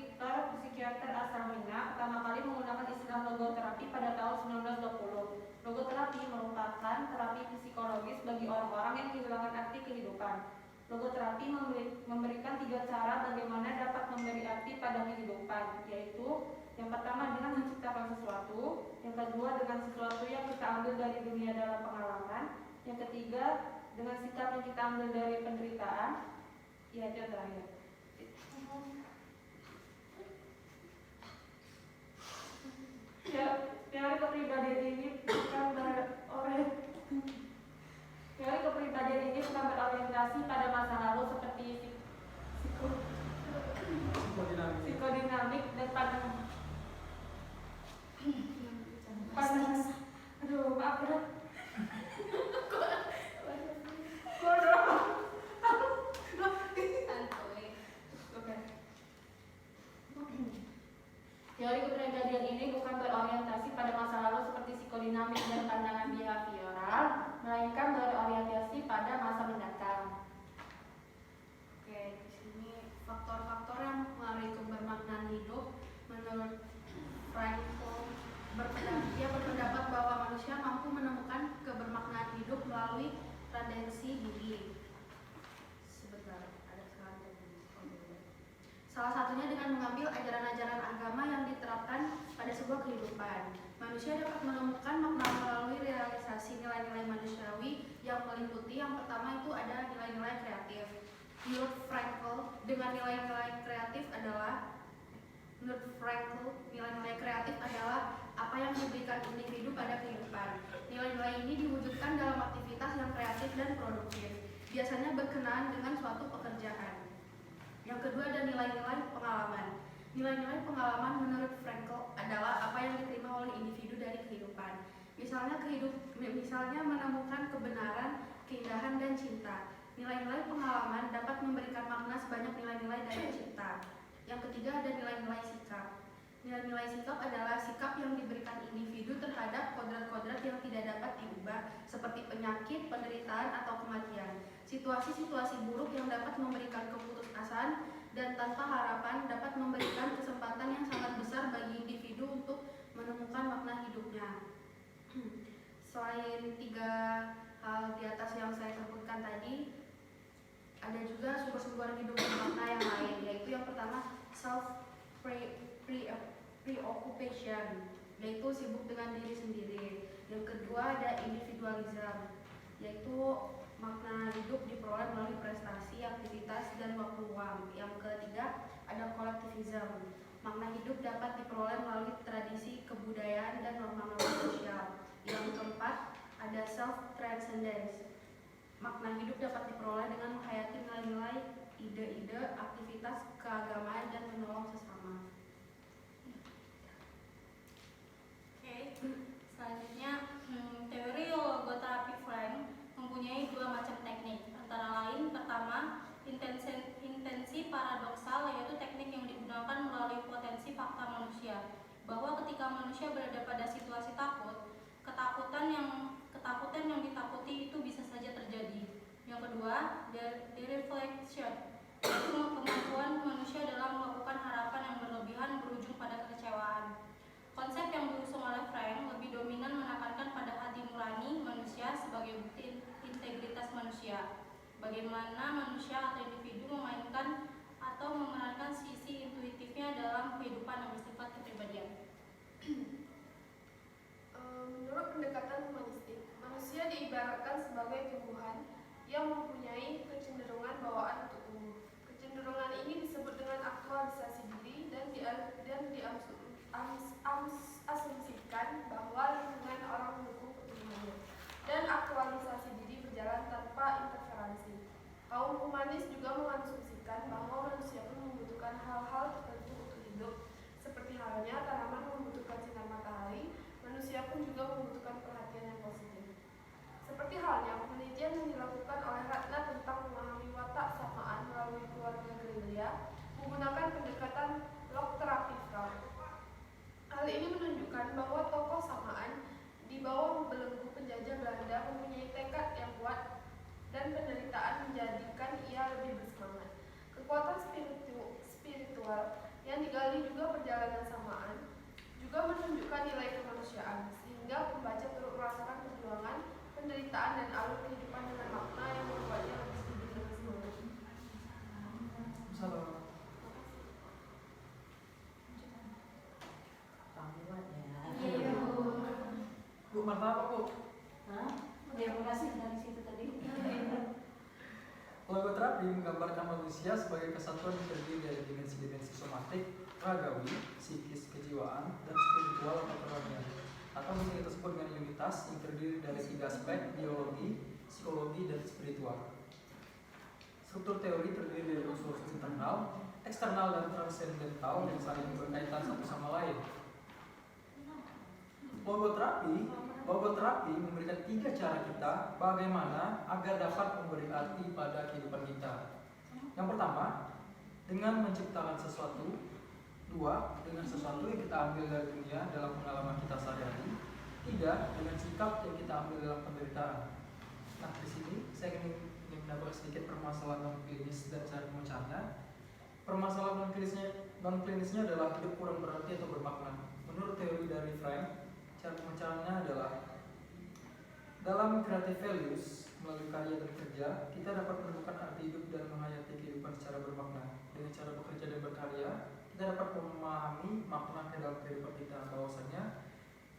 psikiater asal Mina pertama kali menggunakan istilah logoterapi pada tahun 1920. Logoterapi merupakan terapi psikologis bagi orang-orang yang kehilangan arti kehidupan. Logoterapi memberikan 3 cara bagaimana dapat memberi arti pada kehidupan, yaitu yang pertama dengan menciptakan sesuatu, yang kedua dengan sesuatu yang kita ambil dari dunia dalam pengalaman, yang ketiga dengan sikap yang kita ambil dari penderitaan, ya itu yang terakhir. Ya, teori kepribadian ini bukan berorientasi pada masa lalu seperti psikodinamik dan aduh maaf ya. Teori kepribadian ini bukan berorientasi pada masa lalu seperti psikodinamik dan pandangan behavioral, melainkan berorientasi pada masa mendatang. Oke, di sini faktor-faktor yang mengaruhi kebermaknaan hidup menurut Frankl dia berpendapat bahwa manusia mampu menemukan kebermaknaan hidup melalui tendensi diri. Sebentar, ada kesalahan tadi. Salah satunya dengan mengambil ajaran-ajaran agama yang diterapkan pada sebuah kehidupan. Manusia dapat menemukan makna melalui realisasi nilai-nilai manusiawi yang meliputi yang pertama itu ada nilai-nilai kreatif. Menurut Frankl, nilai-nilai kreatif adalah apa yang diberikan individu pada kehidupan. Nilai-nilai ini diwujudkan dalam aktivitas yang kreatif dan produktif, biasanya berkenaan dengan suatu pekerjaan. Yang kedua ada nilai-nilai pengalaman. Nilai-nilai pengalaman menurut Frankl adalah apa yang diterima oleh individu dari kehidupan. Misalnya menemukan kebenaran, keindahan, dan cinta. Nilai-nilai pengalaman dapat memberikan makna sebanyak nilai-nilai dari cinta. Yang ketiga ada nilai-nilai sikap. Nilai-nilai sikap adalah sikap yang diberikan individu terhadap kodrat-kodrat yang tidak dapat diubah, seperti penyakit, penderitaan, atau kematian. Situasi-situasi buruk yang dapat memberikan keputusasaan dan tanpa harapan dapat memberikan kesempatan yang sangat besar bagi individu untuk menemukan makna hidupnya. Selain 3 hal di atas yang saya sebutkan tadi, ada juga sumber-sumber hidup bermakna yang lain, yaitu yang pertama preoccupation, yaitu sibuk dengan diri sendiri. Yang kedua ada individualism, yaitu makna hidup diperoleh melalui prestasi, aktivitas, dan waktu luang. Yang ketiga ada collectivism, makna hidup dapat diperoleh melalui tradisi, kebudayaan, dan norma-norma sosial. Yang keempat ada self-transcendence, makna hidup dapat diperoleh dengan menghayati nilai-nilai, ide-ide, aktivitas keagamaan, dan menolong sesama. Oke, selanjutnya teori logoterapi Frank mempunyai 2 macam teknik, antara lain pertama intensi paradoksal, yaitu teknik yang digunakan melalui potensi fakta manusia, bahwa ketika manusia berada pada situasi takut, ketakutan yang ditakuti itu bisa saja terjadi. Yang kedua, the reflection, yaitu kemampuan manusia dalam melakukan harapan yang berlebihan berujung pada kekecewaan. Konsep yang diusung oleh Frank lebih dominan menekankan pada hati nurani manusia sebagai bukti integritas manusia. Bagaimana manusia atau individu memainkan atau memerankan sisi intuitifnya dalam kehidupan yang bersifat kepribadian. Menurut pendekatan humanistik, manusia diibaratkan sebagai tumbuhan yang mempunyai kecenderungan bawaan untuk tumbuh. Kecenderungan ini disebut dengan aktualisasi diri dan diasumsikan bahwa lingkungan orang mendukung pertumbuhannya, dan aktualisasi diri berjalan tanpa interferensi. Kaum humanis juga mengasumsikan bahwa manusia pun membutuhkan hal-hal tertentu untuk hidup, seperti halnya tanaman membutuhkan sinar matahari, manusia pun juga membutuhkan perhatian yang positif. Seperti halnya penelitian yang dilakukan oleh Ratna tentang memahami watak samaan melalui keluarga gerilya menggunakan pendekatan logoterapi Frank. Hal ini menunjukkan bahwa tokoh samaan di bawah belenggu penjajah Belanda mempunyai tekad martabak, Bu. Hah? Ya, makasih dari situ tadi. Logoterapi menggambarkan manusia sebagai kesatuan yang terdiri dari dimensi-dimensi somatik, ragawi, psikis, kejiwaan, dan spiritual atau kerohanian. Atau bisa kita sebut dengan unitas yang terdiri dari 3 aspek, biologi, psikologi, dan spiritual. Struktur teori terdiri dari unsur internal, eksternal, dan transendental yang saling berkaitan satu sama lain. Logoterapi memberikan 3 cara kita bagaimana agar dapat memberi arti pada kehidupan kita. Yang pertama, dengan menciptakan sesuatu. 2, dengan sesuatu yang kita ambil dari dunia dalam pengalaman kita sehari-hari. 3, dengan sikap yang kita ambil dalam penderitaan. Nah, di sini saya ingin menambah sedikit permasalahan non-klinis dan cara pemecahannya. Permasalahan non-klinisnya adalah hidup kurang berarti atau bermakna. Menurut teori dari Frank, cara pemecahannya adalah dalam creative values melalui karya dan kerja, kita dapat menemukan arti hidup dan menghayati kehidupan secara bermakna. Dengan cara bekerja dan berkarya, kita dapat memahami makna ke dalam kehidupan kita. Bahwasanya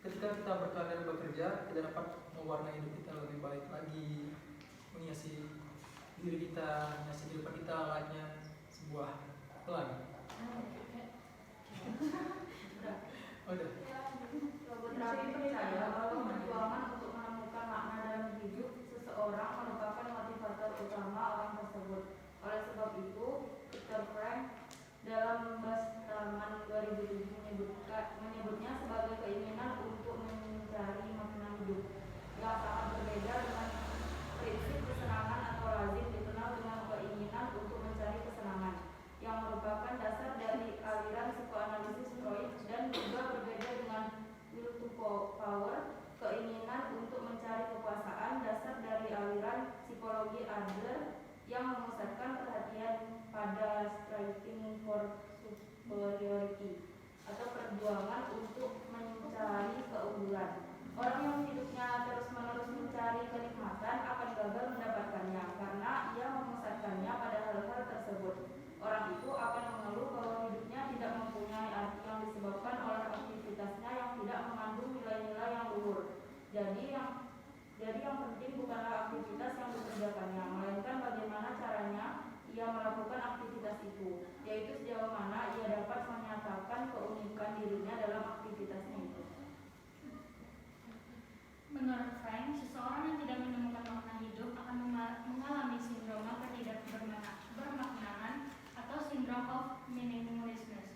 ketika kita berkarya dan bekerja, kita dapat mewarnai hidup kita lebih baik lagi, menghiasi diri kita, menghiasi kehidupan kita layaknya sebuah pelangi. Udah. Logoterapi percaya bahwa perjuangan untuk menemukan makna dalam hidup seseorang merupakan motivator utama orang tersebut. Oleh sebab itu, Viktor Frank dalam Taman 2007 menyebutnya sebagai keinginan untuk mencari makna hidup, yang sangat berbeda dengan prinsip kesenangan atau lazim dikenal dengan keinginan untuk mencari kesenangan, yang merupakan dasar dari aliran psikoanalisis Freud, dan juga berbeda dengan will to power, keinginan untuk mencari kekuasaan, dasar dari aliran psikologi Adler yang memusatkan perhatian pada striving for superiority atau perjuangan untuk mencari keunggulan. Orang yang hidupnya terus-menerus mencari kenikmatan akan gagal mendapatkannya karena ia memusatkannya pada hal-hal tersebut. Orang itu akan mengeluh bahwa hidupnya tidak mempunyai arti yang disebabkan oleh aktivitasnya yang tidak mengandung nilai-nilai yang luhur. Jadi yang penting bukanlah aktivitas yang dikerjakannya, melainkan bagaimana caranya ia melakukan aktivitas itu, yaitu sejauh mana ia dapat menyatakan keunikan dirinya dalam aktivitasnya itu. Menurut Frank, seseorang yang tidak menemukan makna hidup akan mengalami sindrom ketidakbermaknaan atau sindrom of meaninglessness.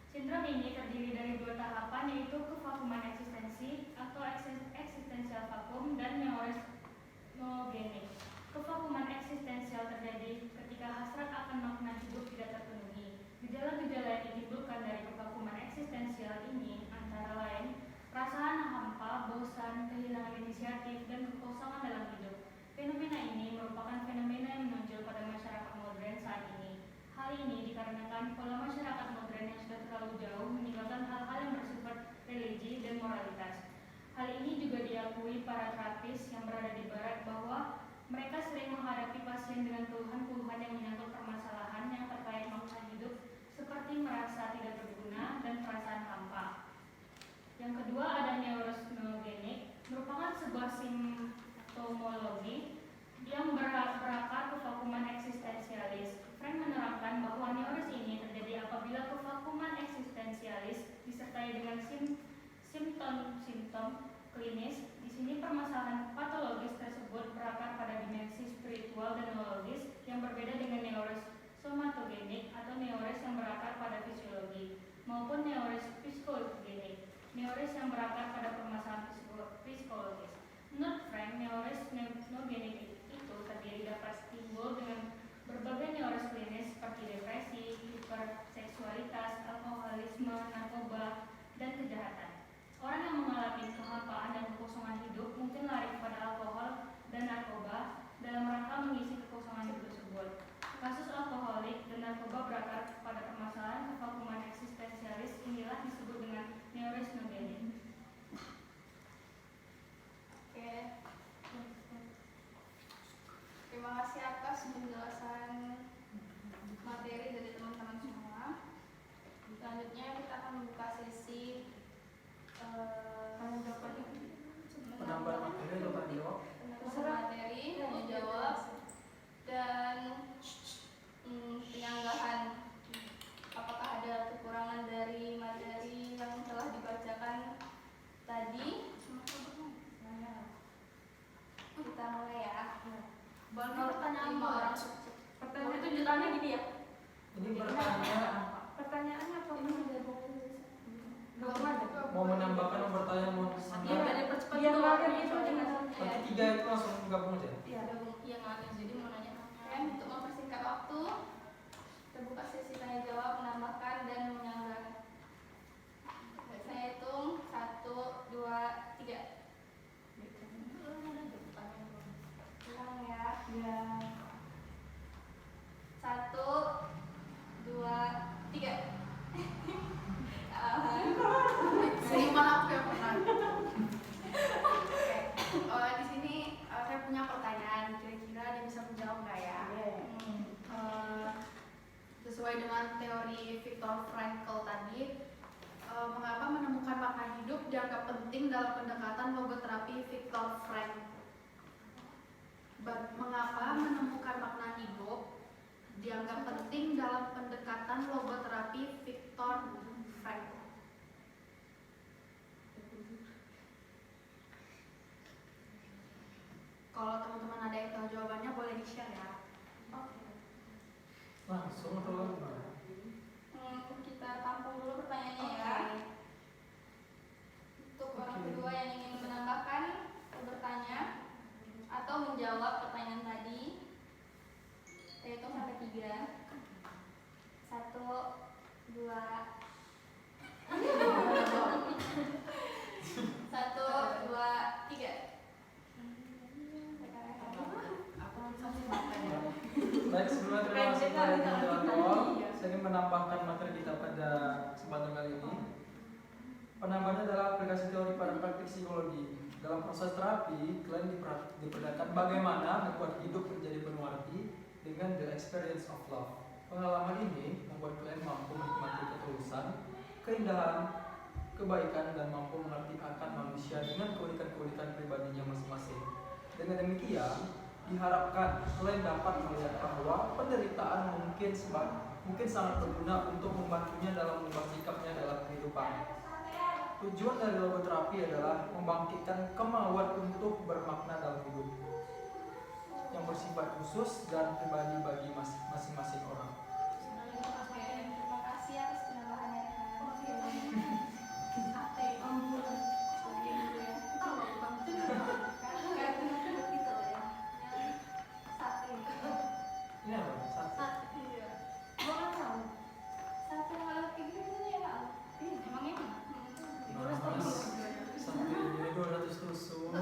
Sindrom ini terdiri dari 2 tahapan, yaitu kevakuman eksistensi atau eksistensial vakum dan neoresnogenik. Kevakuman eksistensial terjadi ketika hasrat akan makna hidup tidak terpenuhi. Gejala-gejala yang ditimbulkan dari kevakuman eksistensial ini antara lain perasaan hampa, bosan, kehilangan inisiatif, dan kekosongan dalam hidup. Fenomena ini merupakan fenomena yang menonjol pada masyarakat modern saat ini. Hal ini dikarenakan pola masyarakat modern yang sudah terlalu jauh meninggalkan hal-hal yang bersifat religi dan moralitas. Hal ini juga diakui para terapis yang berada di barat bahwa mereka sering menghadapi pasien dengan keluhan-keluhan yang menyangkut permasalahan yang terkait makna hidup seperti merasa tidak berguna dan perasaan hampa. Yang kedua ada neurosnogenik, merupakan sebuah simptomologi yang berakar kevakuman eksistensialis. Frank menerangkan bahwa neuros ini terjadi apabila kevakuman eksistensialis disertai dengan simptom klinis. Di sini permasalahan patologis tersebut berakar pada dimensi spiritual dan neurologis yang berbeda dengan neuros somatogenik atau neuros yang berakar pada fisiologi maupun neuros psikogenik, neuros yang berakar pada permasalahan psikologis. Menurut Frank, neuros nogenik itu terdiri dapat timbul dengan berbagai neuros klinis seperti depresi, hiperseksualitas, alkoholisme, narkoba, dan kejahatan. Orang yang mengalami kehampaan dan kekosongan hidup mungkin lari kepada alkohol dan narkoba dalam rangka mengisi kekosongan hidup tersebut. Kasus alkoholik dan narkoba berakar pada permasalahan kevakuman eksistensialis, inilah disebut dengan neurosnogenik. Oke. Terima kasih atas penjelasan materi dari teman-teman semua. Selanjutnya kita akan membuka sesi mengenai penambahan materi atau tanya jawab? Penambahan materi, tanya jawab, dan penyanggahan. Apakah ada kekurangan dari materi yang telah dibacakan tadi? Kita mulai ya. Pertanyaan orang. Pertanyaan itu jutaan gini ya. Ini pertanyaan Pertanyaannya apa? Belum ada. mau menambahkan, mau bertanya, mau Iya, ada percepat Biar itu ngalir waktunya gitu soalnya aja. nggak- nanti 3 itu langsung gabung aja. Iya. Iya ngalir, jadi mau nanya. Oke, untuk mempersingkat waktu, kita buka sesi tanya jawab, menambahkan dan menyanggah. Saya hitung 1, 2, 3. Ulang ya. Ya. 1, 2, 3. Senyuman aku yang pernah. Oke. Di sini saya punya pertanyaan. Kira-kira ada yang bisa menjawab nggak ya? Sesuai dengan teori Viktor Frankl tadi, mengapa menemukan makna hidup dianggap penting dalam pendekatan logoterapi Viktor Frankl? Mengapa menemukan makna hidup dianggap penting dalam pendekatan logoterapi Viktor Frankl? Kalau teman-teman ada yang tahu jawabannya boleh di-share ya. Langsung atau gimana? Kita tampung dulu pertanyaannya ya. Untuk orang kedua yang ingin menambahkan atau bertanya atau menjawab pertanyaan tadi, saya hitung sampai 3. 1, 2, 1, 2, 3. Baik, sebelumnya terima kasih kepada moderator. Saya ingin menambahkan materi kita pada kesempatan kali ini. Penambahannya adalah aplikasi teori pada praktik psikologi. Dalam proses terapi, klien diperlihatkan bagaimana membuat hidup menjadi penuh arti dengan the experience of love. Pengalaman ini membuat klien mampu menikmati ketulusan, keindahan, kebaikan, dan mampu mengerti akan manusia dengan keunikan-keunikan pribadinya masing-masing. Dengan demikian, diharapkan klien dapat melihat bahwa penderitaan mungkin sangat berguna untuk membantunya dalam mengubah sikapnya dalam kehidupan. Tujuan dari logoterapi adalah membangkitkan kemauan untuk bermakna dalam hidup yang bersifat khusus dan pribadi bagi masing-masing orang. Terima kasih atas penambahannya. Ini apa? Satu. Satu ini 200 tusuk.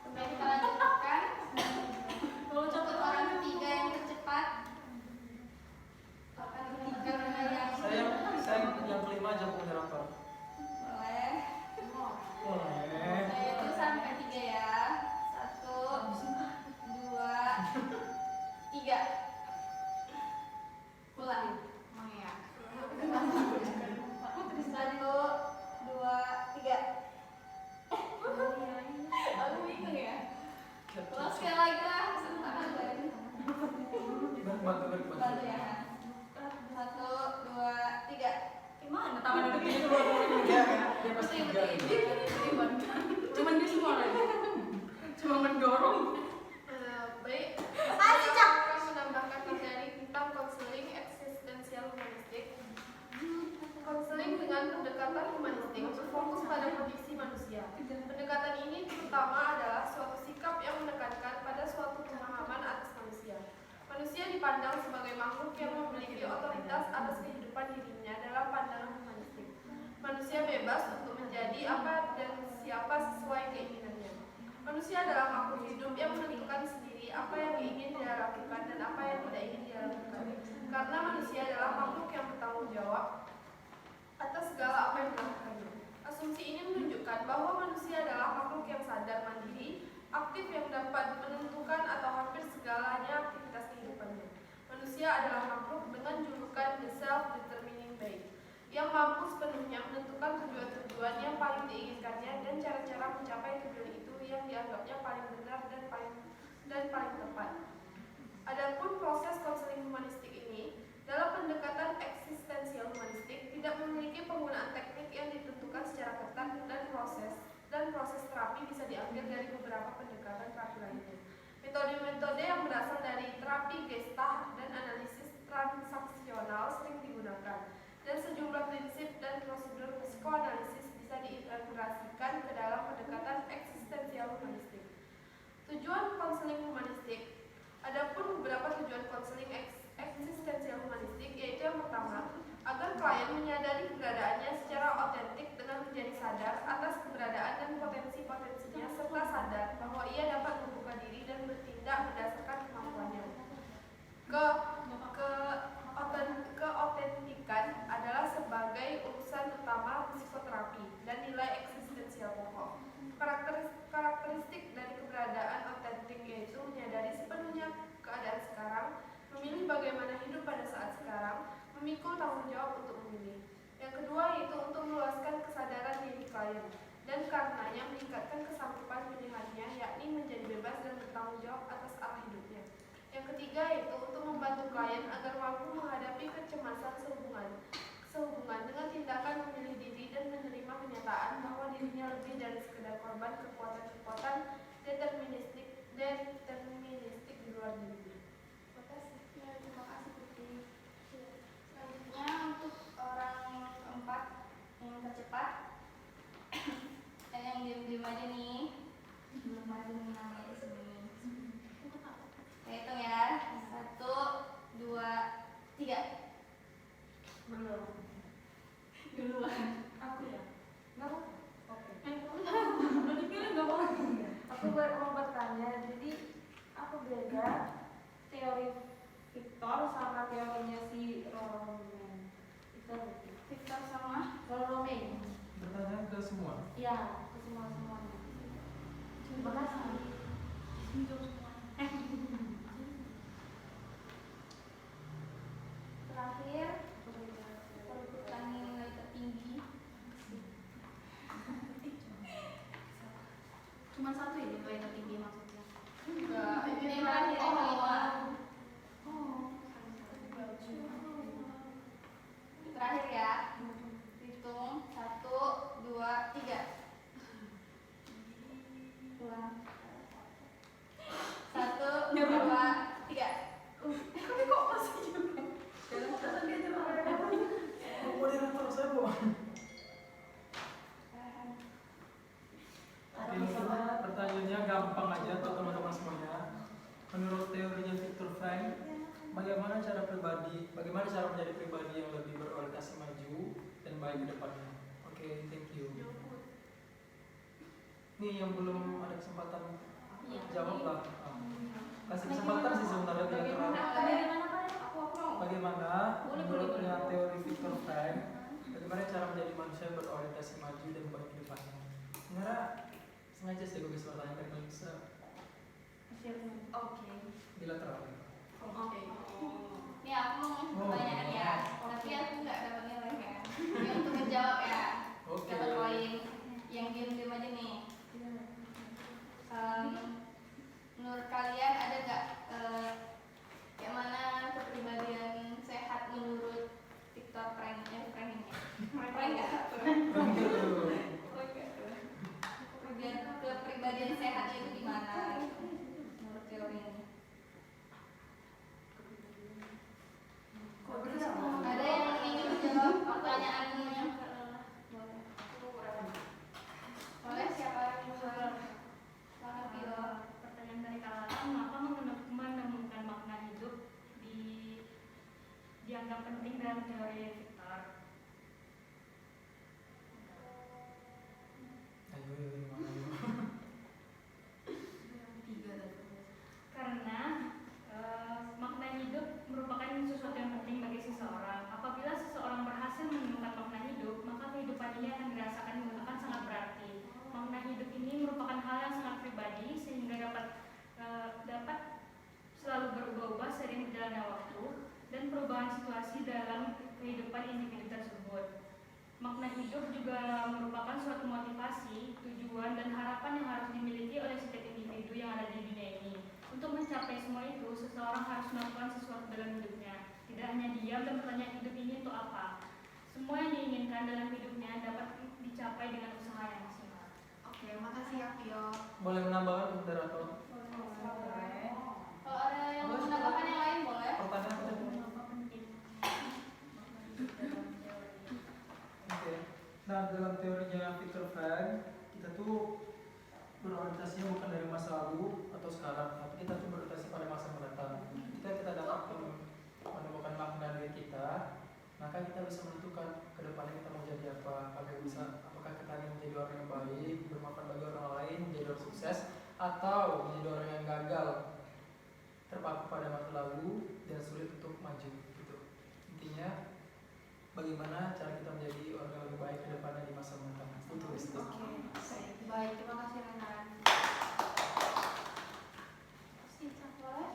Kemudian kita lanjutkan. Untuk orang ketiga yang tercepat, orang ketiga yang Saya yang kelima aja moderator. boleh. Boleh. Saya itu sampai 3 ya. 1, 2, 3. Pulang. Ya. 1, 2, 3. Aku bingung ya. Pulang sekali lagi lah. Tangan gue. Bantu. Bantu ya. 1, 2, 3. Gimana tangan itu gitu Dia pasti tiga. Cuman dia semua lagi. Cuma mendorong. Baik, saya akan menambahkan materi tentang konseling eksistensial humanistik. Konseling dengan pendekatan humanistik berfokus pada kondisi manusia. Pendekatan ini terutama adalah suatu sikap yang menekankan pada suatu pemahaman atas manusia. Manusia dipandang sebagai makhluk yang memiliki otoritas atas kehidupan dirinya dalam pandangan humanistik. Manusia bebas untuk menjadi apa dan siapa sesuai keinginannya. Manusia adalah makhluk hidup yang menentukan sendiri apa yang ingin dia lakukan dan apa yang tidak ingin dia lakukan. Karena manusia adalah makhluk yang bertanggung jawab atas segala apa yang dilakukannya. Asumsi ini menunjukkan bahwa manusia adalah makhluk yang sadar mandiri, aktif yang dapat menentukan atau hampir segalanya aktivitas kehidupannya. Manusia adalah makhluk dengan julukan The Self-Determining Being, yang mampu sepenuhnya menentukan tujuan-tujuan yang paling diinginkannya dan cara-cara mencapai tujuan itu yang dianggapnya paling benar dan paling tepat. Adapun proses konseling humanistik ini dalam pendekatan eksistensial humanistik tidak memiliki penggunaan teknik yang ditentukan secara ketat dan proses terapi bisa diambil dari beberapa pendekatan terapi lainnya. Metode-metode yang berasal dari terapi Gestalt dan analisis transaksional sering digunakan, dan sejumlah prinsip dan prosedur psikoanalisis bisa diintegrasikan ke dalam pendekatan eksistensial humanistik. Tujuan konseling humanistik. Adapun beberapa tujuan konseling eksistensial humanistik, yaitu yang pertama, agar klien menyadari keberadaannya secara otentik dengan menjadi sadar atas keberadaan dan potensi-potensinya, serta sadar bahwa ia dapat membuka diri dan bertindak berdasarkan kemampuannya. Keotentikan adalah sebagai urusan utama psikoterapi dan nilai eksistensial pokok. Karakteristik dari keberadaan otentik yaitu menyadari sepenuhnya keadaan sekarang, memilih bagaimana hidup pada saat sekarang, memikul tanggung jawab untuk memilih. Yang kedua yaitu untuk meluaskan kesadaran diri klien dan karenanya meningkatkan kesanggupan pilihannya, yakni menjadi bebas dan bertanggung jawab atas arah hidupnya. Yang ketiga yaitu untuk membantu klien agar mampu menghadapi kecemasan sehubungan dengan tindakan memilih diri dan menerima kenyataan bahwa dirinya lebih dari sekedar korban kekuatan-kekuatan deterministik di luar dirinya. Terima kasih Putri. Selanjutnya untuk orang keempat yang tercepat dan yang diam-diam aja nih, belum ada nih namanya di sini. Saya hitung ya, 1, 2, 3. Belum. Duluan. Aku ya? Nggak mau? Oke. Udah dipilih nggak mau? Aku mau bertanya, jadi apa beda teori Victor sama teorinya si Rolloman? Itu Victor sama Rolloman. Bertanya ke semua. Iya, ke semuanya. Terima kasih. terakhir perebutan nilai tertinggi. Cuma satu ini nilai tertinggi maksudnya. Enggak, ini terakhir yang kelima. Terakhir ya. Hitung 1, 2, 3. Ulang. 1, 2, 3. Tapi kok masih juga? Moderator saya bu. Ini pertanyaannya gampang aja untuk teman-teman semuanya. Menurut teorinya Viktor Frank, bagaimana cara menjadi pribadi yang lebih berorientasi maju dan baik ke depannya? Oke, thank you. Nih yang belum ada kesempatan jawab lah. Kasih kesempatan sih sebenarnya bagaimana menurutnya teori Viktor Frank, bagaimana cara menjadi manusia yang berorientasi maju dan baik ke depannya? Sebenarnya sengaja sih gue bisa bertanya karena bisa bilateral. Oke. Ini aku mau pertanyaan ya, tapi aku nggak dapat nilai kan. Ini untuk menjawab ya. Oke. Dapat poin. Yang diam-diam aja nih. Menurut kalian ada nggak kayak mana kepribadian sehat menurut Viktor Frank ini? Frank nggak? Kepribadian sehat itu gimana? Menurut teori ini? Ada yang ingin menjawab pertanyaannya? Boleh siapa yang menjawab? Pertanyaan dari Kak Lala, mengapa menemukan makna hidup dianggap penting dalam teori Victor? Karena makna hidup merupakan sesuatu yang penting bagi seseorang. Apabila seseorang berhasil menemukan makna hidup, maka kehidupan ini akan dirasakan menggunakan sangat berarti. Makna hidup ini merupakan hal yang sangat pribadi sehingga dapat selalu berubah-ubah seiring berjalannya waktu, dan perubahan perubahan situasi dalam kehidupan individu tersebut. Makna hidup juga merupakan suatu motivasi, tujuan, dan harapan yang harus dimiliki oleh setiap individu yang ada di dunia ini. Untuk mencapai semua itu, seseorang harus melakukan sesuatu dalam hidupnya. Tidak hanya diam dan bertanya hidup ini untuk apa. Semua yang diinginkan dalam hidupnya dapat dicapai dengan usaha yang maksimal. Oke, makasih ya Pio. Boleh menambahkan moderator? Kalau ada yang mau menambahkan yang lain boleh. Pertanyaan tadi. Oke. Nah, dalam teorinya Viktor Frank, kita tuh berorientasinya bukan dari masa lalu atau sekarang, tapi kita tuh berorientasi pada masa mendatang. Kita dapat menemukan makna diri kita, maka kita bisa menentukan ke depannya kita mau jadi apa. Apakah kita ingin menjadi orang yang baik, bermanfaat bagi orang lain, menjadi orang sukses, atau menjadi orang yang gagal, terpaku pada masa lalu dan sulit untuk maju gitu. Intinya bagaimana cara kita menjadi orang yang lebih baik ke depannya di masa mendatang. Futuristik. Oke, baik, terima kasih Renan. Boleh?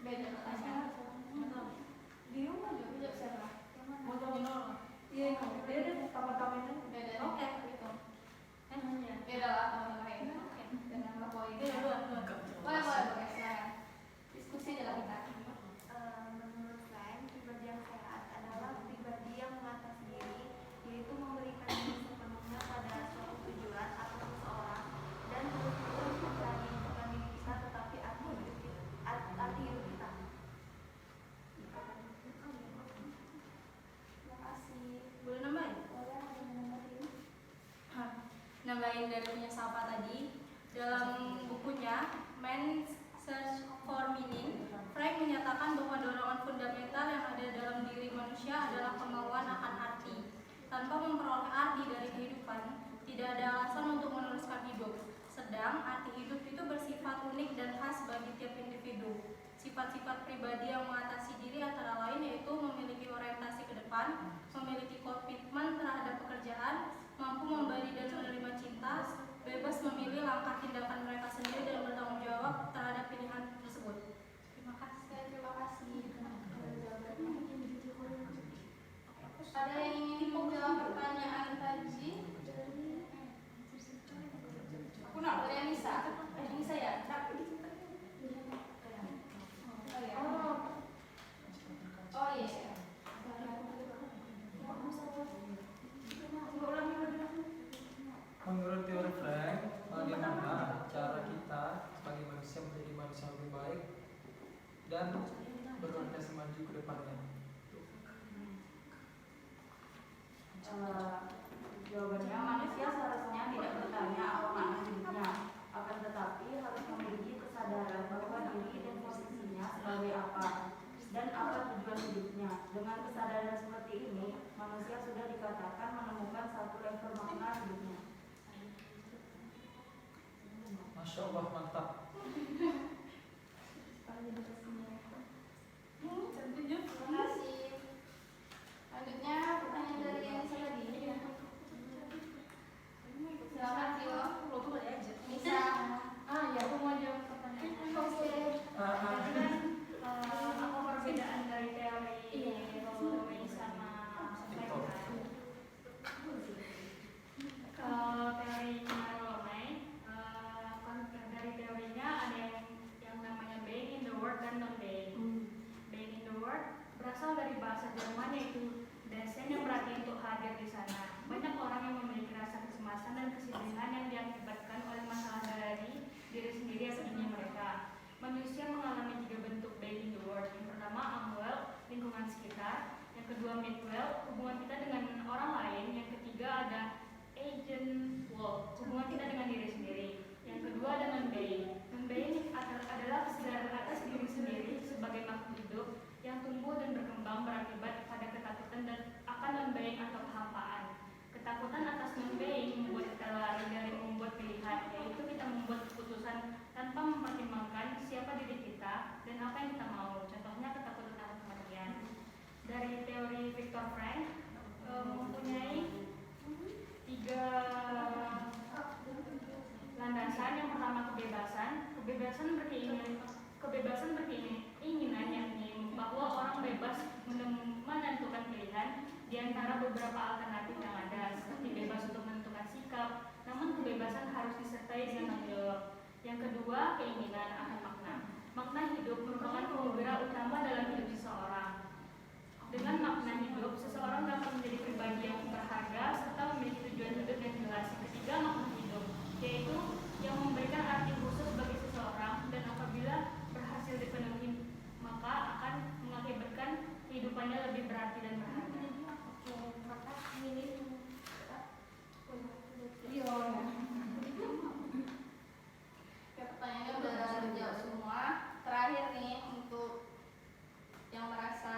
Beda pertanyaan. Di rumah juga siapa? Mau tahu nol? Iya, Beda kapan-kapan. beda. Oke. Gitu. Iya. Beda lah teman-teman lain. Oke. Dengan poin. Iya, dua. Boleh, silakan. Diskusi adalah kita. Menurut Frank, pribadi yang sehat adalah pribadi yang mengatasi diri, yaitu memberikan diri sepenuhnya pada suatu tujuan atau seseorang dan terus-menerus mencari bukan diri kita tetapi arti hidup kita. Terima kasih. Boleh nambahin? Boleh ada yang nambahin? Nambahin dari punya Sapa tadi, dalam bukunya Man's Search for Meaning, Frank menyatakan bahwa dorongan fundamental yang ada dalam diri manusia adalah kemauan akan arti. Tanpa memperoleh arti dari kehidupan, tidak ada alasan untuk meneruskan hidup. Sedang arti hidup itu bersifat unik dan khas bagi tiap individu. Sifat-sifat pribadi yang mengatasi diri antara lain yaitu memiliki orientasi ke depan, memiliki komitmen terhadap pekerjaan, mampu memberi dan menerima cinta, bebas memilih langkah tindakan mereka sendiri dan bertanggung jawab terhadap pilihan tersebut. Terima kasih. Terima kasih. Ada yang ingin menjawab pertanyaan tadi? Aku nak. Ada yang bisa? Bisa ya? Oh iya. Menurut teori Frank, bagaimana cara kita sebagai manusia menjadi manusia yang lebih baik dan berorientasi maju ke depannya? Jawabannya, manusia seharusnya tidak bertanya apa makna hidupnya, akan tetapi harus memiliki kesadaran bahwa diri dan posisinya sebagai apa dan apa tujuan hidupnya. Dengan kesadaran seperti ini, manusia sudah dikatakan menemukan satu level makna hidupnya. Masya Allah, mantap. Terima kasih. Selanjutnya pertanyaan dari yang tadi. Silakan Tio. Bisa. Ya, aku mau jawab pertanyaan. Oke. Apa perbedaan dari teori Rolomei sama Frank? Teorinya Rolomei, dari teorinya ada yang namanya being in the world dan non-being. Being in the world berasal dari bahasa Jerman yaitu Dasein yang berarti untuk hadir di sana. Banyak orang yang memiliki rasa kecemasan dan kesedihan yang diakibatkan oleh masalah dari diri sendiri atau dunia mereka. Manusia mengalami 3 bentuk being in the world. Yang pertama, amwell, lingkungan sekitar. Yang kedua, midwell, hubungan kita dengan orang lain. Yang ketiga ada agent world, hubungan kita dengan diri sendiri. Yang kedua ada non-being. Non-being adalah kesadaran atas diri sendiri sebagai makhluk hidup yang tumbuh dan berkembang berakibat pada ketakutan dan akan non-being atau kehampaan. Ketakutan atas non-being membuat kita lari dari membuat pilihan, yaitu kita membuat keputusan tanpa mempertimbangkan siapa diri kita dan apa yang kita mau. Contohnya ketakutan akan kematian. Dari teori Viktor Frank mempunyai 3 landasan. Yang pertama kebebasan, beberapa alternatif yang ada, seperti bebas untuk menentukan sikap, namun kebebasan harus disertai dengan tanggung jawab. Yang kedua, keinginan akan makna. Makna hidup merupakan penggerak utama dalam hidup seseorang. Dengan makna hidup, seseorang dapat menjadi pribadi yang berharga serta memiliki tujuan hidup yang jelas. Yang ketiga, makna hidup, yaitu yang memberikan arti khusus bagi seseorang, dan apabila berhasil dipenuhi, maka akan mengakibatkan kehidupannya lebih berarti dan berharga. Ya, pertanyaannya udah dijawab semua. Terakhir nih, untuk yang merasa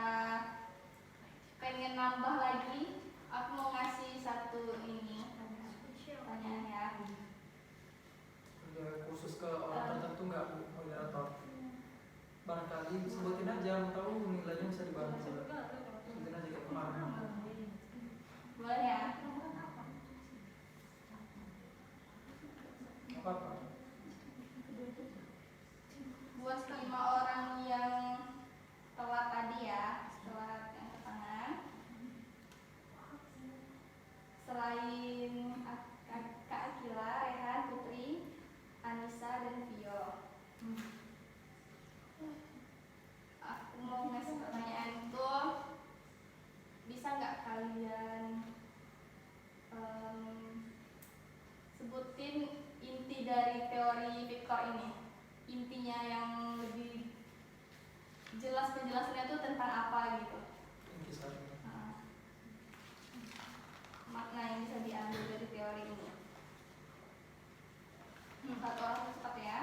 pengen nambah lagi, aku mau ngasih satu ini pertanyaan ya. Udah khusus ke orang tertentu nggak Bu moderator? Barangkali sebutin aja, tahu nilainya bisa dibantu. Sebutin aja kayak kemarin. Boleh ya? Apa? Buat 5 orang yang telat tadi ya, telat yang ke tangan. Selain Kak Akila, Rehan, Putri, Anissa, dan Vio. Aku mau ngasih pertanyaan itu, bisa nggak kalian sebutin inti dari teori Victor ini? Intinya yang lebih jelas, penjelasannya itu tentang apa gitu? Inti satu. Makna yang bisa diambil dari teori ini. Satu orang cepat ya.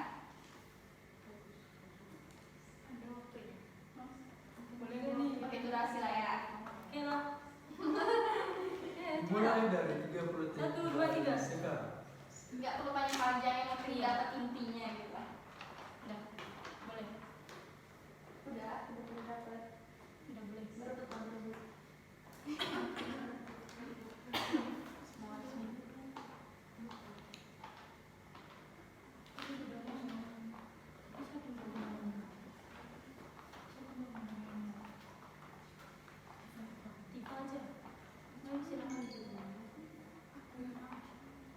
Boleh nih. Pakai durasi lah ya. Oke lah. Mulai dari 30 detik. 1, 2, 3. Sekarang. Nggak perlu panjang-panjang, yang penting dapat intinya gitu lah. Udah. Boleh. Udah dapat. Udah boleh. Berebut. Semua di sini. Tika aja. Ayo silakan.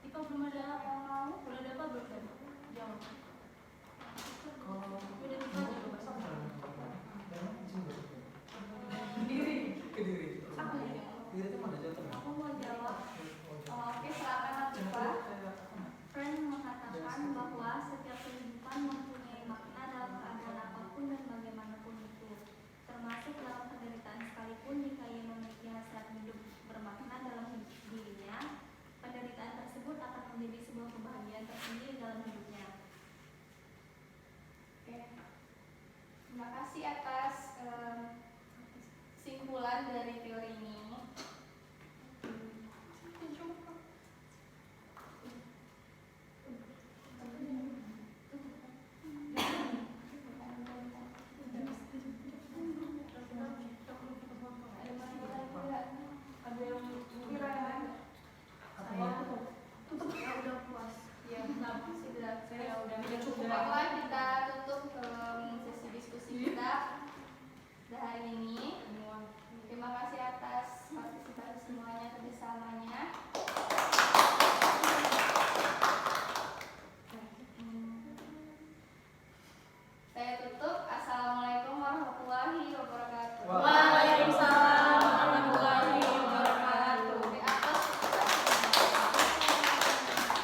Tika belum ada yang mau? Belum ada apa belum? Jawab. Udah Tika aja coba. Ke diri. Apa ya? Diri itu mana jatuh? Aku mau jawab. Oke, silakan Latifah. Friend mengatakan bahwa setiap kehidupan mempunyai makna dalam keadaan apapun dan bagaimanapun itu, termasuk dalam penderitaan sekalipun. Jika ia memiliki hasrat hidup bermakna dalam dirinya, penderitaan tersebut akan menjadi sebuah kebahagiaan tersendiri dalam hidupnya. Oke. Terima kasih atas kesimpulan dari teori ini. Ada yang kira kan? Tutup ya, udah puas. Ya, sudah. Saya udah Cukup lah, kita tutup sesi diskusi kita hari ini. Terima kasih atas partisipasi semuanya, kerjasamanya.